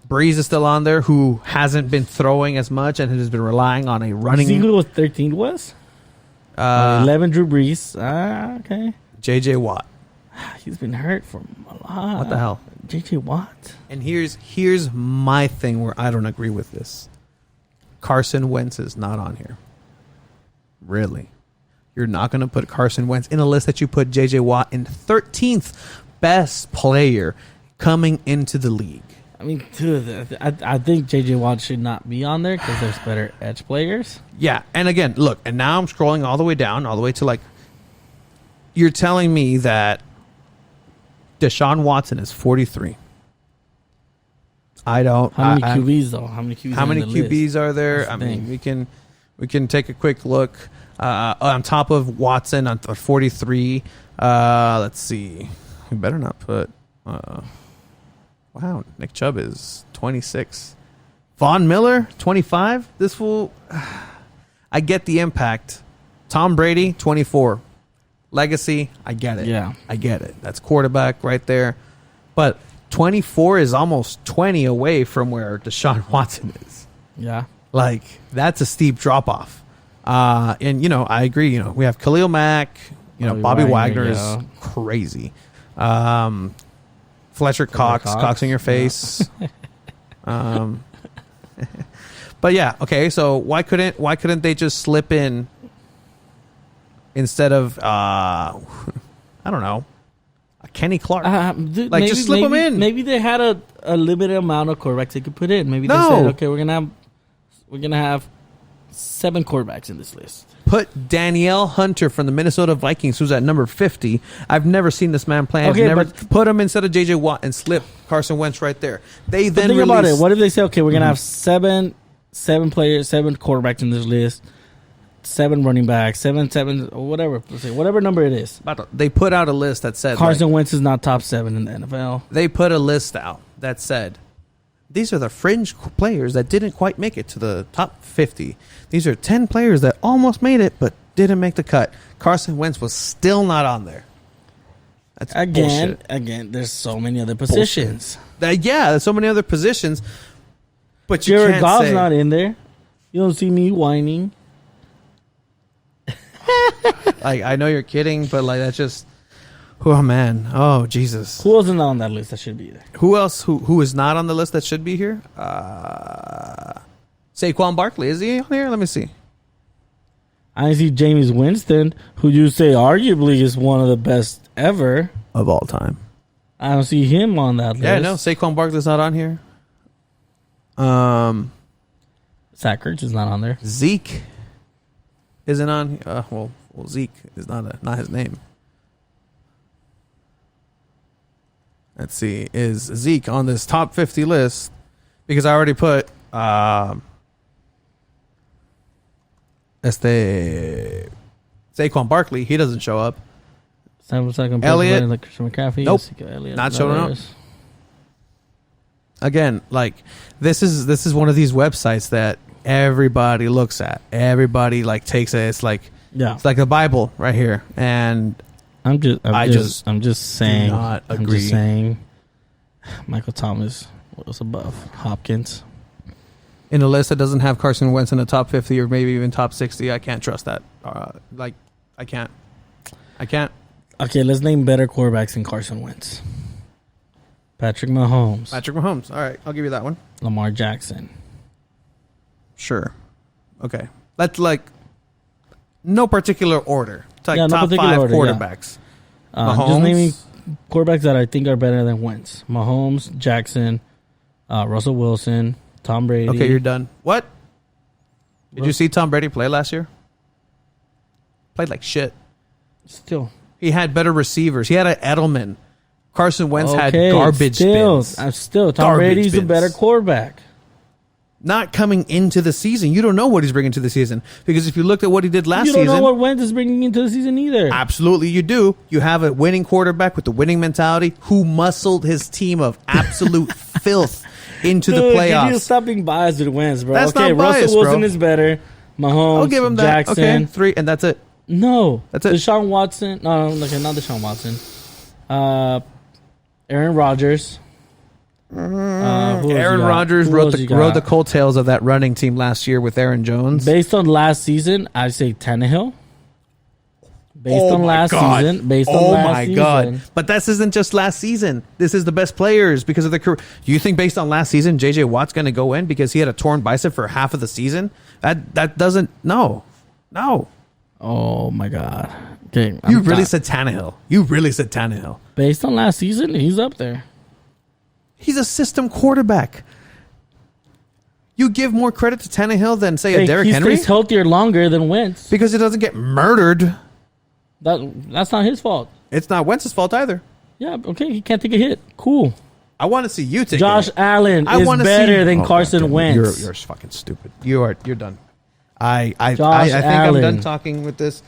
S1: Breeze is still on there, who hasn't been throwing as much and has been relying on a running.
S2: See who was 13 was? 11 Drew Brees. Okay.
S1: J.J. Watt.
S2: He's been hurt for a lot.
S1: What the hell?
S2: J.J. Watt.
S1: And here's my thing where I don't agree with this. Carson Wentz is not on here. Really? You're not going to put Carson Wentz in a list that you put J.J. Watt in 13th best player coming into the league.
S2: I mean, dude, I think J.J. Watt should not be on there because there's better edge players.
S1: Yeah, and again, look, and now I'm scrolling all the way down, all the way to you're telling me that Deshaun Watson is 43. I don't.
S2: How many QBs though? How many QBs?
S1: How many QBs are there? I mean, we can take a quick look. On top of Watson on 43. Let's see. We better not put. Wow, Nick Chubb is 26. Von Miller 25. This will. I get the impact. Tom Brady 24. Legacy. I get it.
S2: Yeah,
S1: I get it. That's quarterback right there. But 24 is almost 20 away from where Deshaun Watson is.
S2: Yeah.
S1: That's a steep drop off. And, I agree. We have Khalil Mack. Bobby Wagner is crazy. Fletcher Cox in your face. Yeah. But yeah, okay. So why couldn't they just slip in instead of I don't know, a Kenny Clark? Just slip them in.
S2: Maybe they had a limited amount of quarterbacks they could put in. Maybe they said, okay, we're gonna have 7 quarterbacks in this list.
S1: Put Danielle Hunter from the Minnesota Vikings, who's at number 50. I've never seen this man play. But put him instead of J.J. Watt and slip Carson Wentz right there. They then
S2: think about it. What if they say, okay, we're gonna have 7 players, 7 quarterbacks in this list, 7 running backs, 7, or whatever number it is.
S1: They put out a list that said
S2: Carson Wentz is not top 7 in the NFL.
S1: They put a list out that said, these are the fringe players that didn't quite make it to the top 50. These are 10 players that almost made it but didn't make the cut. Carson Wentz was still not on there. That's bullshit.
S2: Again, there's so many other positions.
S1: There's so many other positions. But
S2: Jared Goff's not in there. You don't see me whining.
S1: I know you're kidding, but that's just... Oh, man. Oh, Jesus.
S2: Who wasn't on that list that should be there?
S1: Who else who is not on the list that should be here? Saquon Barkley. Is he on here? Let me see.
S2: I see Jameis Winston, who you say arguably is one of the best ever.
S1: Of all time.
S2: I don't see him on that list.
S1: Yeah, no. Saquon Barkley's not on here.
S2: Zach Ertz is not on there.
S1: Zeke isn't on here. Well, Zeke is not his name. Let's see. Is Zeke on this top 50 list? Because I already put Saquon Barkley. He doesn't show up. Elliott.
S2: Like Christian McCaffrey.
S1: Nope.
S2: Elliott,
S1: not showing up. Again, this is one of these websites that everybody looks at. Everybody takes it. It's like the Bible right here. And
S2: I'm just saying.
S1: not
S2: I'm
S1: agree.
S2: just saying. Michael Thomas was above Hopkins.
S1: In a list that doesn't have Carson Wentz in the top 50 or maybe even top 60, I can't trust that. I can't.
S2: Okay, let's name better quarterbacks than Carson Wentz. Patrick Mahomes.
S1: Patrick Mahomes. All right, I'll give you that one.
S2: Lamar Jackson.
S1: Sure. Okay. That's like no particular order. It's like
S2: Yeah, no
S1: top
S2: particular
S1: 5
S2: order,
S1: quarterbacks. Mahomes.
S2: Just naming quarterbacks that I think are better than Wentz. Mahomes, Jackson, Russell Wilson, Tom Brady.
S1: Okay, you're done. What? Did you see Tom Brady play last year? Played like shit.
S2: Still.
S1: He had better receivers. He had an Edelman. Carson Wentz had garbage bins.
S2: Still, Tom Brady's a better quarterback.
S1: Not coming into the season. You don't know what he's bringing to the season. Because if you looked at what he did last
S2: You
S1: season...
S2: don't know what Wentz is bringing into the season either.
S1: Absolutely you do. You have a winning quarterback with the winning mentality who muscled his team of absolute filth into the playoffs.
S2: You need to stop being biased with Wentz, bro.
S1: That's
S2: okay,
S1: not biased,
S2: Russell Wilson
S1: bro.
S2: is better. Mahomes,
S1: I'll give him that.
S2: Jackson.
S1: Okay, 3, and that's it.
S2: No.
S1: That's it.
S2: Deshaun Watson. No, okay, not Deshaun Watson. Aaron Rodgers.
S1: Aaron Rodgers rode the coattails of that running team last year with Aaron Jones.
S2: Based on last season, I'd say Tannehill. Based on last season.
S1: But this isn't just last season. This is the best players because of the career. Do you think based on last season, J.J. Watt's going to go in because he had a torn bicep for half of the season? That doesn't... No.
S2: Oh, my God. Okay,
S1: You really said Tannehill.
S2: Based on last season, he's up there.
S1: He's a system quarterback. You give more credit to Tannehill than, say, a Derrick Henry?
S2: He stays healthier longer than Wentz.
S1: Because he doesn't get murdered.
S2: That's not his fault.
S1: It's not Wentz's fault either.
S2: Yeah, okay, he can't take a hit. Cool.
S1: I want to see you take
S2: Josh
S1: it.
S2: Allen is better than Carson Wentz.
S1: You're fucking stupid. You're done. I think
S2: Allen.
S1: I'm done talking with this.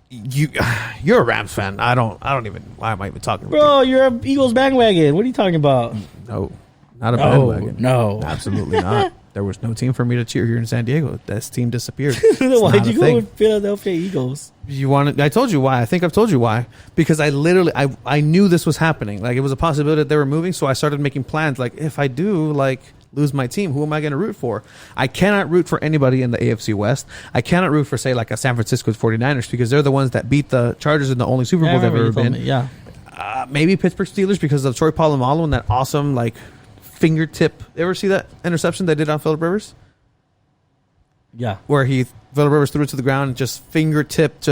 S1: You're a Rams fan. I don't even. Why am I even talking?
S2: Bro, you're a Eagles bandwagon. What are you talking about?
S1: No, not a bandwagon.
S2: No,
S1: absolutely not. There was no team for me to cheer here in San Diego. This team disappeared.
S2: Why'd you go with Philadelphia Eagles?
S1: I told you why. I think I've told you why. Because I knew this was happening. Like, it was a possibility that they were moving, so I started making plans. Like, if I do, lose my team, who am I going to root for? I cannot root for anybody in the AFC West. I cannot root for, say, like a San Francisco 49ers because they're the ones that beat the Chargers in the only Super Bowl they've ever been.
S2: Yeah.
S1: Maybe Pittsburgh Steelers because of Troy Polamalu and that awesome, fingertip. Ever see that interception they did on Phillip Rivers?
S2: Yeah.
S1: Where Phillip Rivers threw it to the ground and just fingertip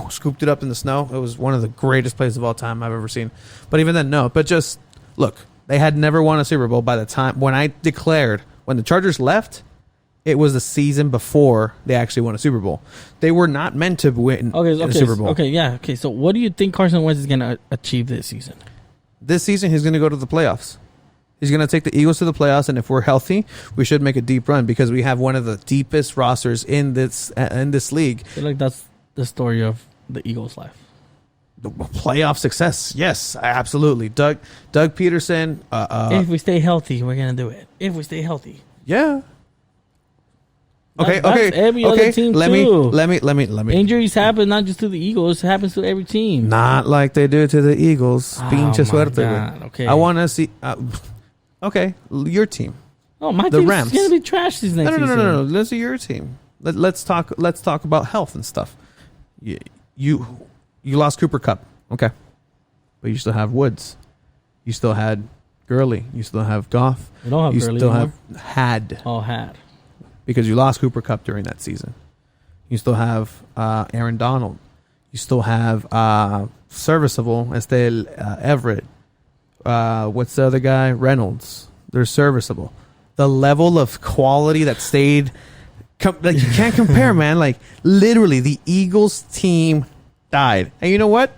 S1: scooped it up in the snow. It was one of the greatest plays of all time I've ever seen. But even then, no. But just, look, they had never won a Super Bowl by the time, when the Chargers left, it was the season before they actually won a Super Bowl. They were not meant to win a Super Bowl.
S2: Okay, so what do you think Carson Wentz is going to achieve this season?
S1: This season, he's going to go to the playoffs. He's going to take the Eagles to the playoffs, and if we're healthy, we should make a deep run because we have one of the deepest rosters in this league.
S2: I feel like that's the story of the Eagles' life.
S1: The playoff success, yes, absolutely. Doug Peterson.
S2: If we stay healthy, we're going to do it. If we stay healthy,
S1: yeah.
S2: That's
S1: Okay.
S2: every other team
S1: Let
S2: too.
S1: me.
S2: Injuries happen not just to the Eagles; it happens to every team.
S1: Not like they do to the Eagles. Pinche suerte.
S2: God. Okay.
S1: I want to see. Okay, your team.
S2: Oh, my
S1: The
S2: team's
S1: Rams.
S2: going to be trash this next season.
S1: No. Let's see your team. Let's talk about health and stuff. You lost Cooper Kupp, okay, but you still have Woods. You still had Gurley. You still have Goff.
S2: We don't have
S1: you
S2: Gurley
S1: still
S2: anymore.
S1: had because you lost Cooper Kupp during that season. You still have Aaron Donald. You still have serviceable Everett. What's the other guy? Reynolds. They're serviceable. The level of quality that stayed, you can't compare, man. Literally, the Eagles team died, and you know what?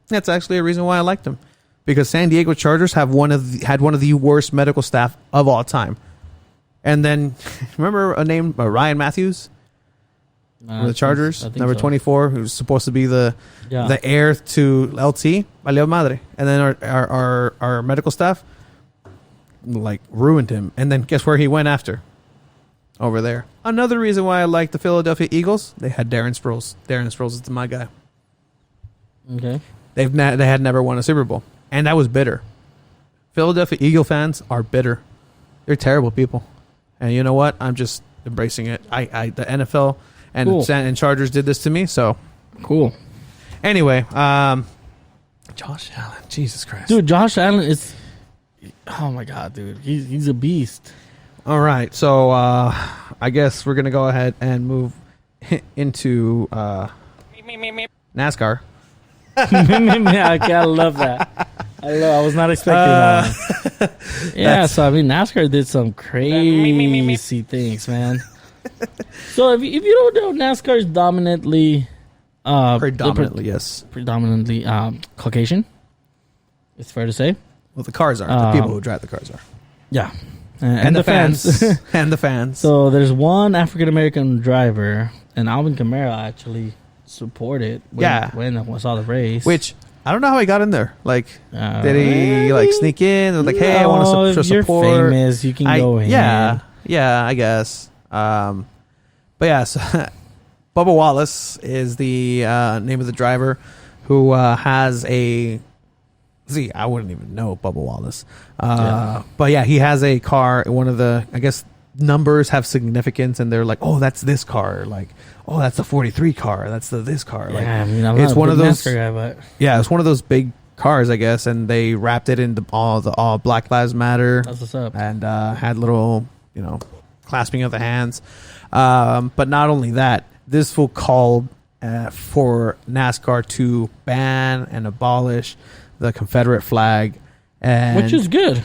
S1: That's actually a reason why I liked them, because San Diego Chargers had one of the worst medical staff of all time. And then remember a name, Ryan Matthews, the Chargers, number 24, who's supposed to be the heir to LT, Valeo Madre. And then our medical staff ruined him. And then guess where he went after? Over there. Another reason why I like the Philadelphia Eagles, they had Darren Sproles. Darren Sproles is my guy.
S2: Okay.
S1: They had never won a Super Bowl, and that was bitter. Philadelphia Eagle fans are bitter. They're terrible people, and you know what? I'm just embracing it. The NFL and
S2: Cool.
S1: and Chargers did this to me, so
S2: Cool.
S1: anyway, Josh Allen, Jesus Christ,
S2: Dude, Josh Allen is... Oh, my God, dude. He's a beast.
S1: All right, so I guess we're gonna go ahead and move into NASCAR.
S2: I love that. I was not expecting that. Yeah, so I mean, NASCAR did some crazy things, man. So if you don't know, NASCAR is predominantly Caucasian. It's fair to say.
S1: Well, the cars are. The people who drive the cars are.
S2: Yeah.
S1: And the fans. And the fans.
S2: So there's one African American driver, and Alvin Kamara actually supported when I saw the race.
S1: Which, I don't know how he got in there. Like, did he
S2: really?
S1: sneak in? And like, hey, I want to
S2: if you're
S1: support.
S2: famous, you can go in.
S1: Yeah, I guess. But yeah, so Bubba Wallace is the name of the driver who has a... See, I wouldn't even know Bubba Wallace. But yeah, he has a car. One of the, I guess, numbers have significance, and they're like, oh, that's this car. Like, oh, that's the 43 car. That's this car. Like,
S2: I mean, I'm
S1: it's
S2: not
S1: one
S2: a
S1: of
S2: big
S1: those.
S2: NASCAR guy, but
S1: Yeah, it's one of those big cars, I guess, and they wrapped it in all Black Lives Matter.
S2: that's what's up.
S1: And had little, clasping of the hands. But not only that, this fool called for NASCAR to ban and abolish the Confederate flag, and
S2: Which is good.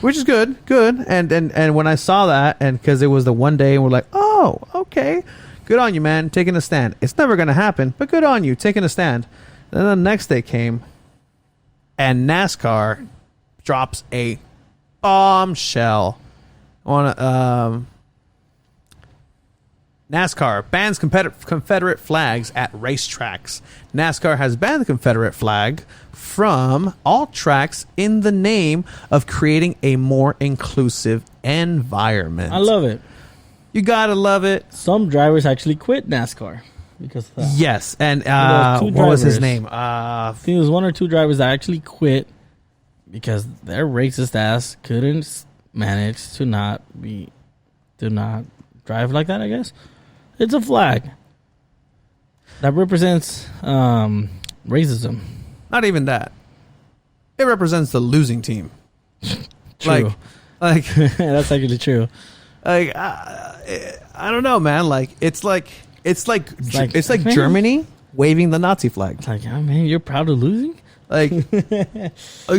S1: good. And when I saw that, and because it was the one day, and we're like, oh, okay, good on you, man, taking a stand. It's never gonna happen, but good on you, taking a stand. Then the next day came, and NASCAR drops a bombshell on NASCAR bans Confederate flags at racetracks. NASCAR has banned the Confederate flag from all tracks in the name of creating a more inclusive environment.
S2: I love it.
S1: You gotta love it.
S2: Some drivers actually quit NASCAR because of that.
S1: Yes, and
S2: There was two
S1: what was his
S2: drivers.
S1: name?
S2: I think there was one or two drivers that actually quit because their racist ass couldn't manage to not drive like that, I guess. It's a flag that represents racism.
S1: Not even that. It represents the losing team.
S2: True.
S1: Like
S2: That's actually true.
S1: Like I don't know, man. Like it's like
S2: man.
S1: Germany waving the Nazi flag.
S2: It's like, oh man, you're proud of losing?
S1: Like,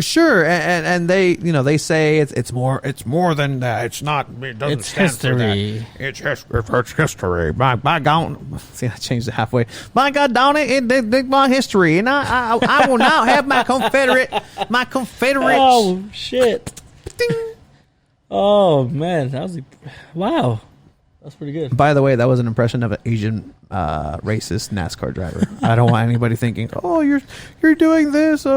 S1: sure, and they they say it's more than that. It's not. It doesn't
S2: It's
S1: stand for that.
S2: history.
S1: It's history. By God, see, I changed it halfway. By God, down it my history, and I will now have my Confederate.
S2: Oh shit! Oh man, that was wow. That's pretty good.
S1: By the way, that was an impression of an Asian racist NASCAR driver. I don't want anybody thinking, "Oh, you're doing this. We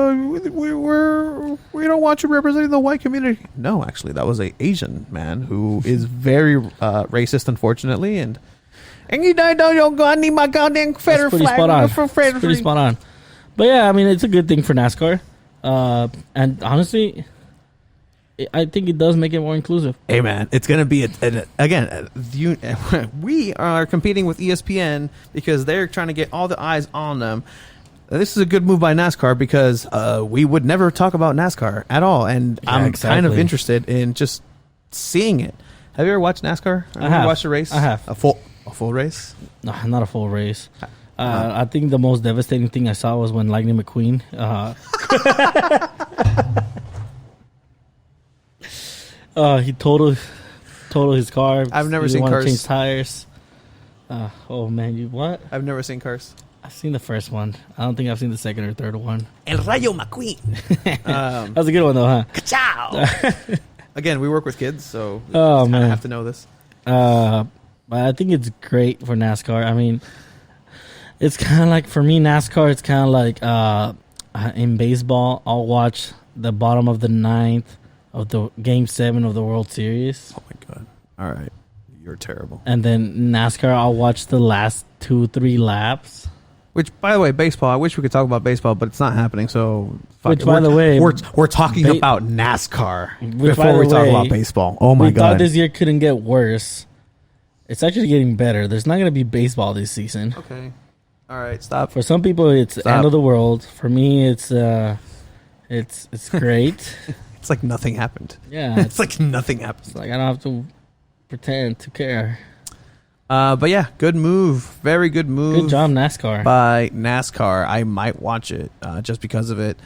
S1: don't want you representing the white community." No, actually, that was an Asian man who is very racist, unfortunately, and you don't I need my goddamn Confederate
S2: That's pretty
S1: flag.
S2: spot on. It's pretty spot on. But yeah, I mean, it's a good thing for NASCAR. And honestly, I think it does make it more inclusive.
S1: Hey man, it's gonna be we are competing with ESPN because they're trying to get all the eyes on them. This is a good move by NASCAR because we would never talk about NASCAR at all, and
S2: Yeah,
S1: I'm kind of
S2: exactly.
S1: interested in just seeing it. Have you ever watched NASCAR?
S2: I have.
S1: You watched a race?
S2: I have.
S1: A full race.
S2: No, not a full race. I think the most devastating thing I saw was when Lightning McQueen. He totaled his car.
S1: I've never
S2: He
S1: seen
S2: wanted to
S1: Cars.
S2: change tires. Oh man, you what?
S1: I've never seen Cars.
S2: I've seen the first one. I don't think I've seen the second or third one.
S1: El Rayo McQueen.
S2: That was a good one though, huh?
S1: Ciao. Again, we work with kids, so
S2: Oh,
S1: I
S2: man.
S1: have to know this.
S2: But I think it's great for NASCAR. I mean, it's kind of like, for me, NASCAR, it's kind of like in baseball, I'll watch the bottom of the ninth of the Game 7 of the World Series.
S1: Oh my god! All right, you're terrible.
S2: And then NASCAR, I'll watch the last 2-3 laps.
S1: Which, by the way, baseball. I wish we could talk about baseball, but it's not happening. So,
S2: Which, by the way,
S1: we're talking about NASCAR
S2: Which, by
S1: before
S2: the
S1: we talk
S2: way,
S1: about baseball. Oh my
S2: we thought
S1: god!
S2: this year couldn't get worse. It's actually getting better. There's not going to be baseball this season.
S1: Okay, all right, stop.
S2: For some people, it's the end of the world. For me, it's great.
S1: It's like nothing happened.
S2: Yeah,
S1: It's like nothing happened.
S2: it's like I don't have to pretend to care.
S1: But yeah, good move. Very good move.
S2: Good job, NASCAR.
S1: By NASCAR. I might watch it just because of it.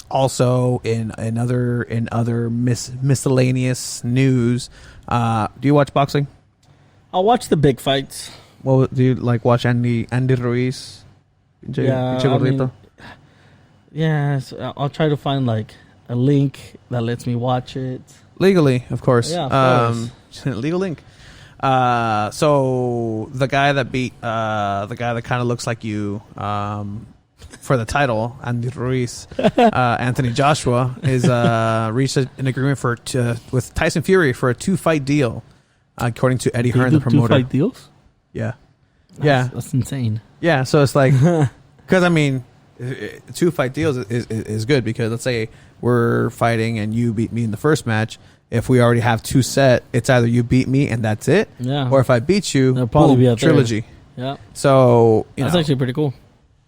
S1: Also, in other miscellaneous news, do you watch boxing?
S2: I'll watch the big fights.
S1: Well, do you like watch Andy Ruiz?
S2: Yeah,
S1: Pinche Gordito?
S2: Yeah, so I'll try to find like a link that lets me watch it.
S1: Legally, of course.
S2: Yeah, of course.
S1: Legal link. So the guy that beat the guy that kind of looks like you for the title, Andy Ruiz, Anthony Joshua, is reached an agreement with Tyson Fury for a 2-fight deal, according to Eddie Hearn, the promoter.
S2: 2-fight deals?
S1: Yeah,
S2: That's insane.
S1: yeah. So it's like, because I mean, 2-fight deals is good, because let's say we're fighting and you beat me in the first match. If we already have 2 set, it's either you beat me and that's it,
S2: Yeah.
S1: or if I beat you,
S2: There'll probably be a third.
S1: trilogy.
S2: Yeah.
S1: So
S2: That's actually pretty cool.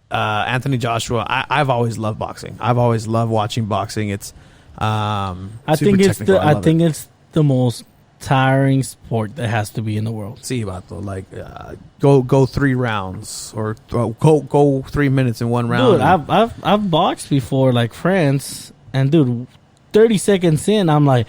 S1: Anthony Joshua. I've always loved boxing. I've always loved watching boxing. It's
S2: I think it's the most tiring sport that has to be in the world.
S1: See about though, like go 3 rounds or go 3 minutes in one round.
S2: Dude, I've boxed before, like friends, and dude, 30 seconds in, I'm like,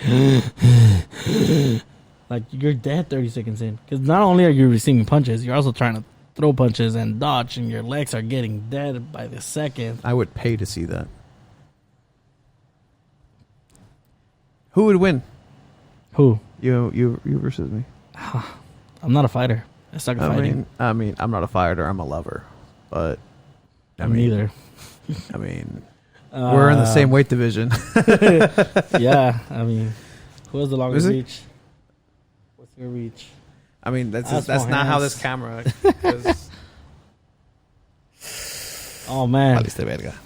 S2: like you're dead 30 seconds in, because not only are you receiving punches, you're also trying to throw punches and dodge, and your legs are getting dead by the second.
S1: I would pay to see that. Who would win?
S2: Who?
S1: You versus me.
S2: I'm not a fighter. I suck at fighting.
S1: I mean, I'm not a fighter. I'm a lover, but
S2: I'm neither.
S1: I mean, we're in the same weight division.
S2: Yeah, I mean, who has the longest reach? What's your reach?
S1: I mean, that's not how this camera.
S2: Oh man!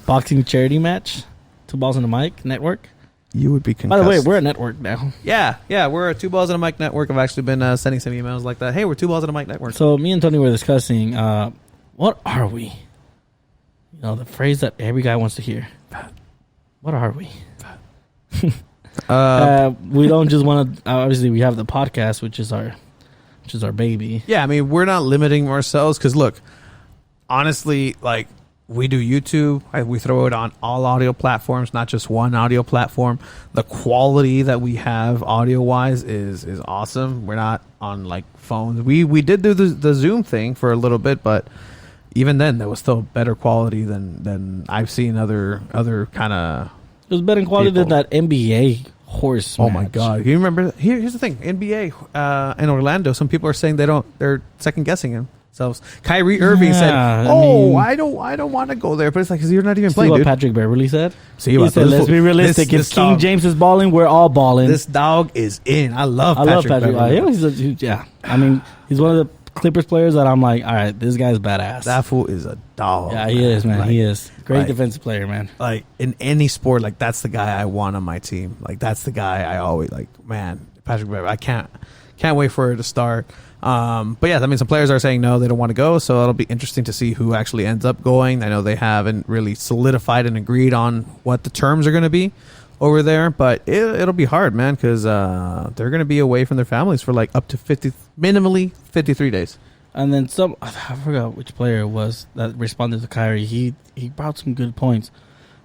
S2: Boxing charity match, 2 Balls in the Mic network.
S1: You would be concussed.
S2: By the way, we're a network now.
S1: Yeah, we're a 2 Balls in a Mic network. I've actually been sending some emails like that. Hey, we're 2 Balls in a Mic network.
S2: So me and Tony were discussing, what are we? You know, the phrase that every guy wants to hear. What are we? We don't just want to. Obviously, we have the podcast, which is our baby.
S1: Yeah, I mean, we're not limiting ourselves because look, honestly, like we do YouTube, we throw it on all audio platforms, not just one audio platform. The quality that we have audio wise is awesome. We're not on like phones. We did do the Zoom thing for a little bit, but even then, there was still better quality than I've seen other kind of.
S2: It was better quality than that NBA horse match.
S1: Oh my god! You remember? Here's the thing: NBA in Orlando. Some people are saying they're second guessing themselves. Kyrie Irving said, I don't want to go there," but it's like, because you're not even playing.
S2: What
S1: dude.
S2: Patrick Beverly said?
S1: He
S2: said, "Let's be realistic. If King James is balling, we're all balling."
S1: This dog is in. I love Patrick Beverly.
S2: Yeah, I mean, he's one of the Clippers players that I'm like, all right, this guy's badass.
S1: That fool is a dog.
S2: Yeah, he is, man. Like, he is. Great defensive player, man.
S1: Like, in any sport, like, that's the guy I want on my team. Like, that's the guy I always, like, man, Patrick Beverly. I can't wait for it to start. But yeah, I mean, some players are saying no, they don't want to go, so it'll be interesting to see who actually ends up going. I know they haven't really solidified and agreed on what the terms are going to be over there, but it'll be hard, man, because they're going to be away from their families for like up to minimally 53 days.
S2: And then I forgot which player it was that responded to Kyrie. He brought some good points.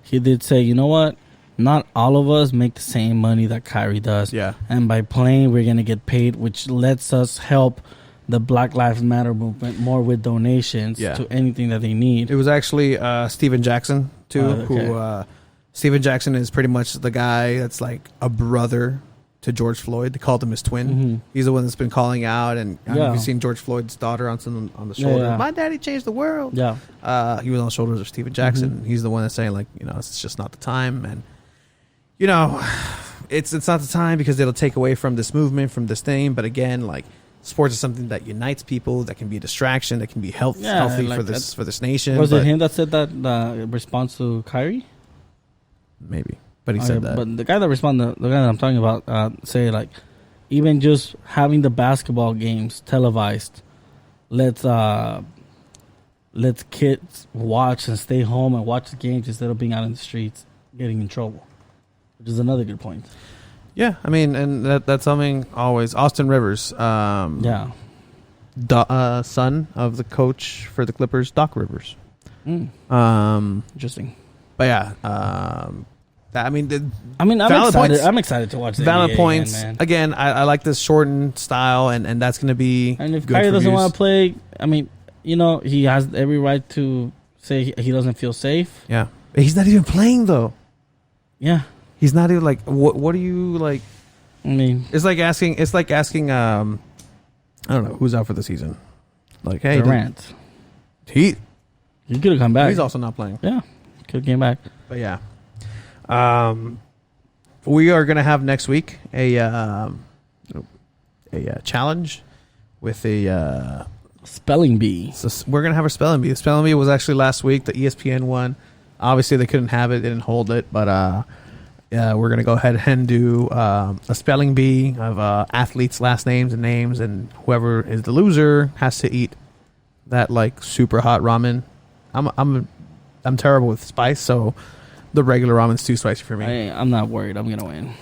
S2: He did say, you know what? Not all of us make the same money that Kyrie does.
S1: Yeah.
S2: And by playing, we're going to get paid, which lets us help the Black Lives Matter movement more with donations to anything that they need.
S1: It was actually Steven Jackson, too, who... Steven Jackson is pretty much the guy that's like a brother to George Floyd. They called him his twin. Mm-hmm. He's the one that's been calling out. And I don't know if you've seen George Floyd's daughter on the shoulder. Yeah. My daddy changed the world.
S2: Yeah.
S1: He was on the shoulders of Steven Jackson. Mm-hmm. He's the one that's saying, like, you know, it's just not the time. And, you know, it's not the time because it'll take away from this movement, from this thing. But again, like, sports is something that unites people, that can be a distraction, that can be healthy
S2: like
S1: for this nation.
S2: Was it him that said that in response to Kyrie?
S1: Maybe, but he said that.
S2: But the guy that responded, the guy that I'm talking about, say like, even just having the basketball games televised, let's kids watch and stay home and watch the games instead of being out in the streets getting in trouble, which is another good point.
S1: Yeah, I mean, and that's something always. Austin Rivers, son of the coach for the Clippers, Doc Rivers.
S2: Interesting.
S1: But yeah, I'm
S2: excited.
S1: points.
S2: I'm excited to watch the
S1: valid
S2: NBA
S1: points.
S2: Again,
S1: I like this shortened style, and that's going to be.
S2: And if
S1: good
S2: Kyrie
S1: for
S2: doesn't
S1: views.
S2: want to play, he has every right to say he doesn't feel safe.
S1: Yeah, he's not even playing though.
S2: Yeah.
S1: He's not even like. What do you like?
S2: I mean,
S1: It's like asking. I don't know who's out for the season. Like, hey,
S2: Durant.
S1: he
S2: He could have come back.
S1: he's also not playing.
S2: Yeah. Could have came back.
S1: But yeah, we are gonna have next week a challenge with a.
S2: Spelling bee.
S1: So we're gonna have our spelling bee. The spelling bee was actually last week, the ESPN one. Obviously, they couldn't have it; they didn't hold it. But we're gonna go ahead and do a spelling bee of athletes' last names, and whoever is the loser has to eat that like super hot ramen. I'm terrible with spice, so the regular ramen's too spicy for me.
S2: I'm not worried. I'm gonna win.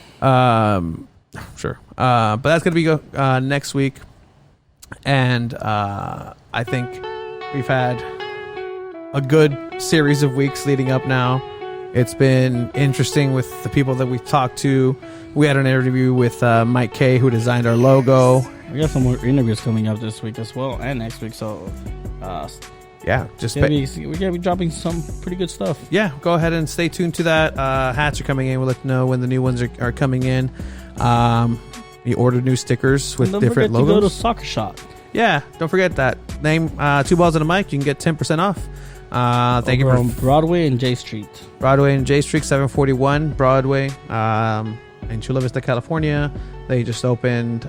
S1: Sure. But that's gonna be next week. And I think we've had a good series of weeks leading up now. It's been interesting with the people that we've talked to. We had an interview with Mike K, who designed our logo.
S2: We got some more interviews coming up this week as well, and next week. So,
S1: yeah, just
S2: we're gonna be dropping some pretty good stuff.
S1: Yeah, go ahead and stay tuned to that. Hats are coming in. We'll let you know when the new ones are coming in. We ordered new stickers with different logos.
S2: To go to Soccer Shot.
S1: Yeah, don't forget that name. 2 Balls and a Mic. You can get 10% off. Thank you for
S2: Broadway and J Street.
S1: Broadway and J Street, 741 Broadway, in Chula Vista, California. They just opened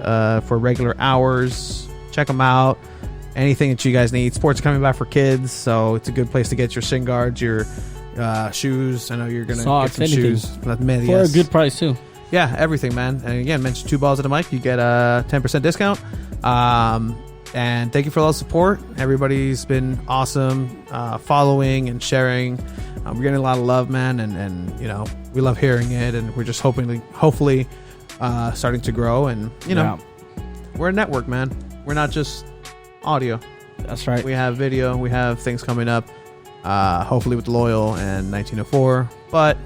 S1: for regular hours. Check them out. Anything that you guys need. Sports are coming back for kids, so it's a good place to get your shin guards, your shoes. I know you're gonna get some shoes. Medias.
S2: For a good price too.
S1: Yeah, everything, man. And again, mention 2 Balls and a Mic. You get a 10% discount. And thank you for all the support. Everybody's been awesome, following and sharing. We're getting a lot of love, man, and we love hearing it. And we're just hopefully starting to grow. And we're a network, man. We're not just audio.
S2: That's right.
S1: We have video. We have things coming up. Hopefully with Loyal and 1904. But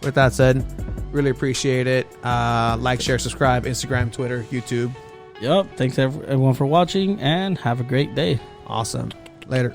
S1: with that said, really appreciate it. Like, share, subscribe, Instagram, Twitter, YouTube.
S2: Yep. Thanks everyone for watching, and have a great day.
S1: Awesome. Later.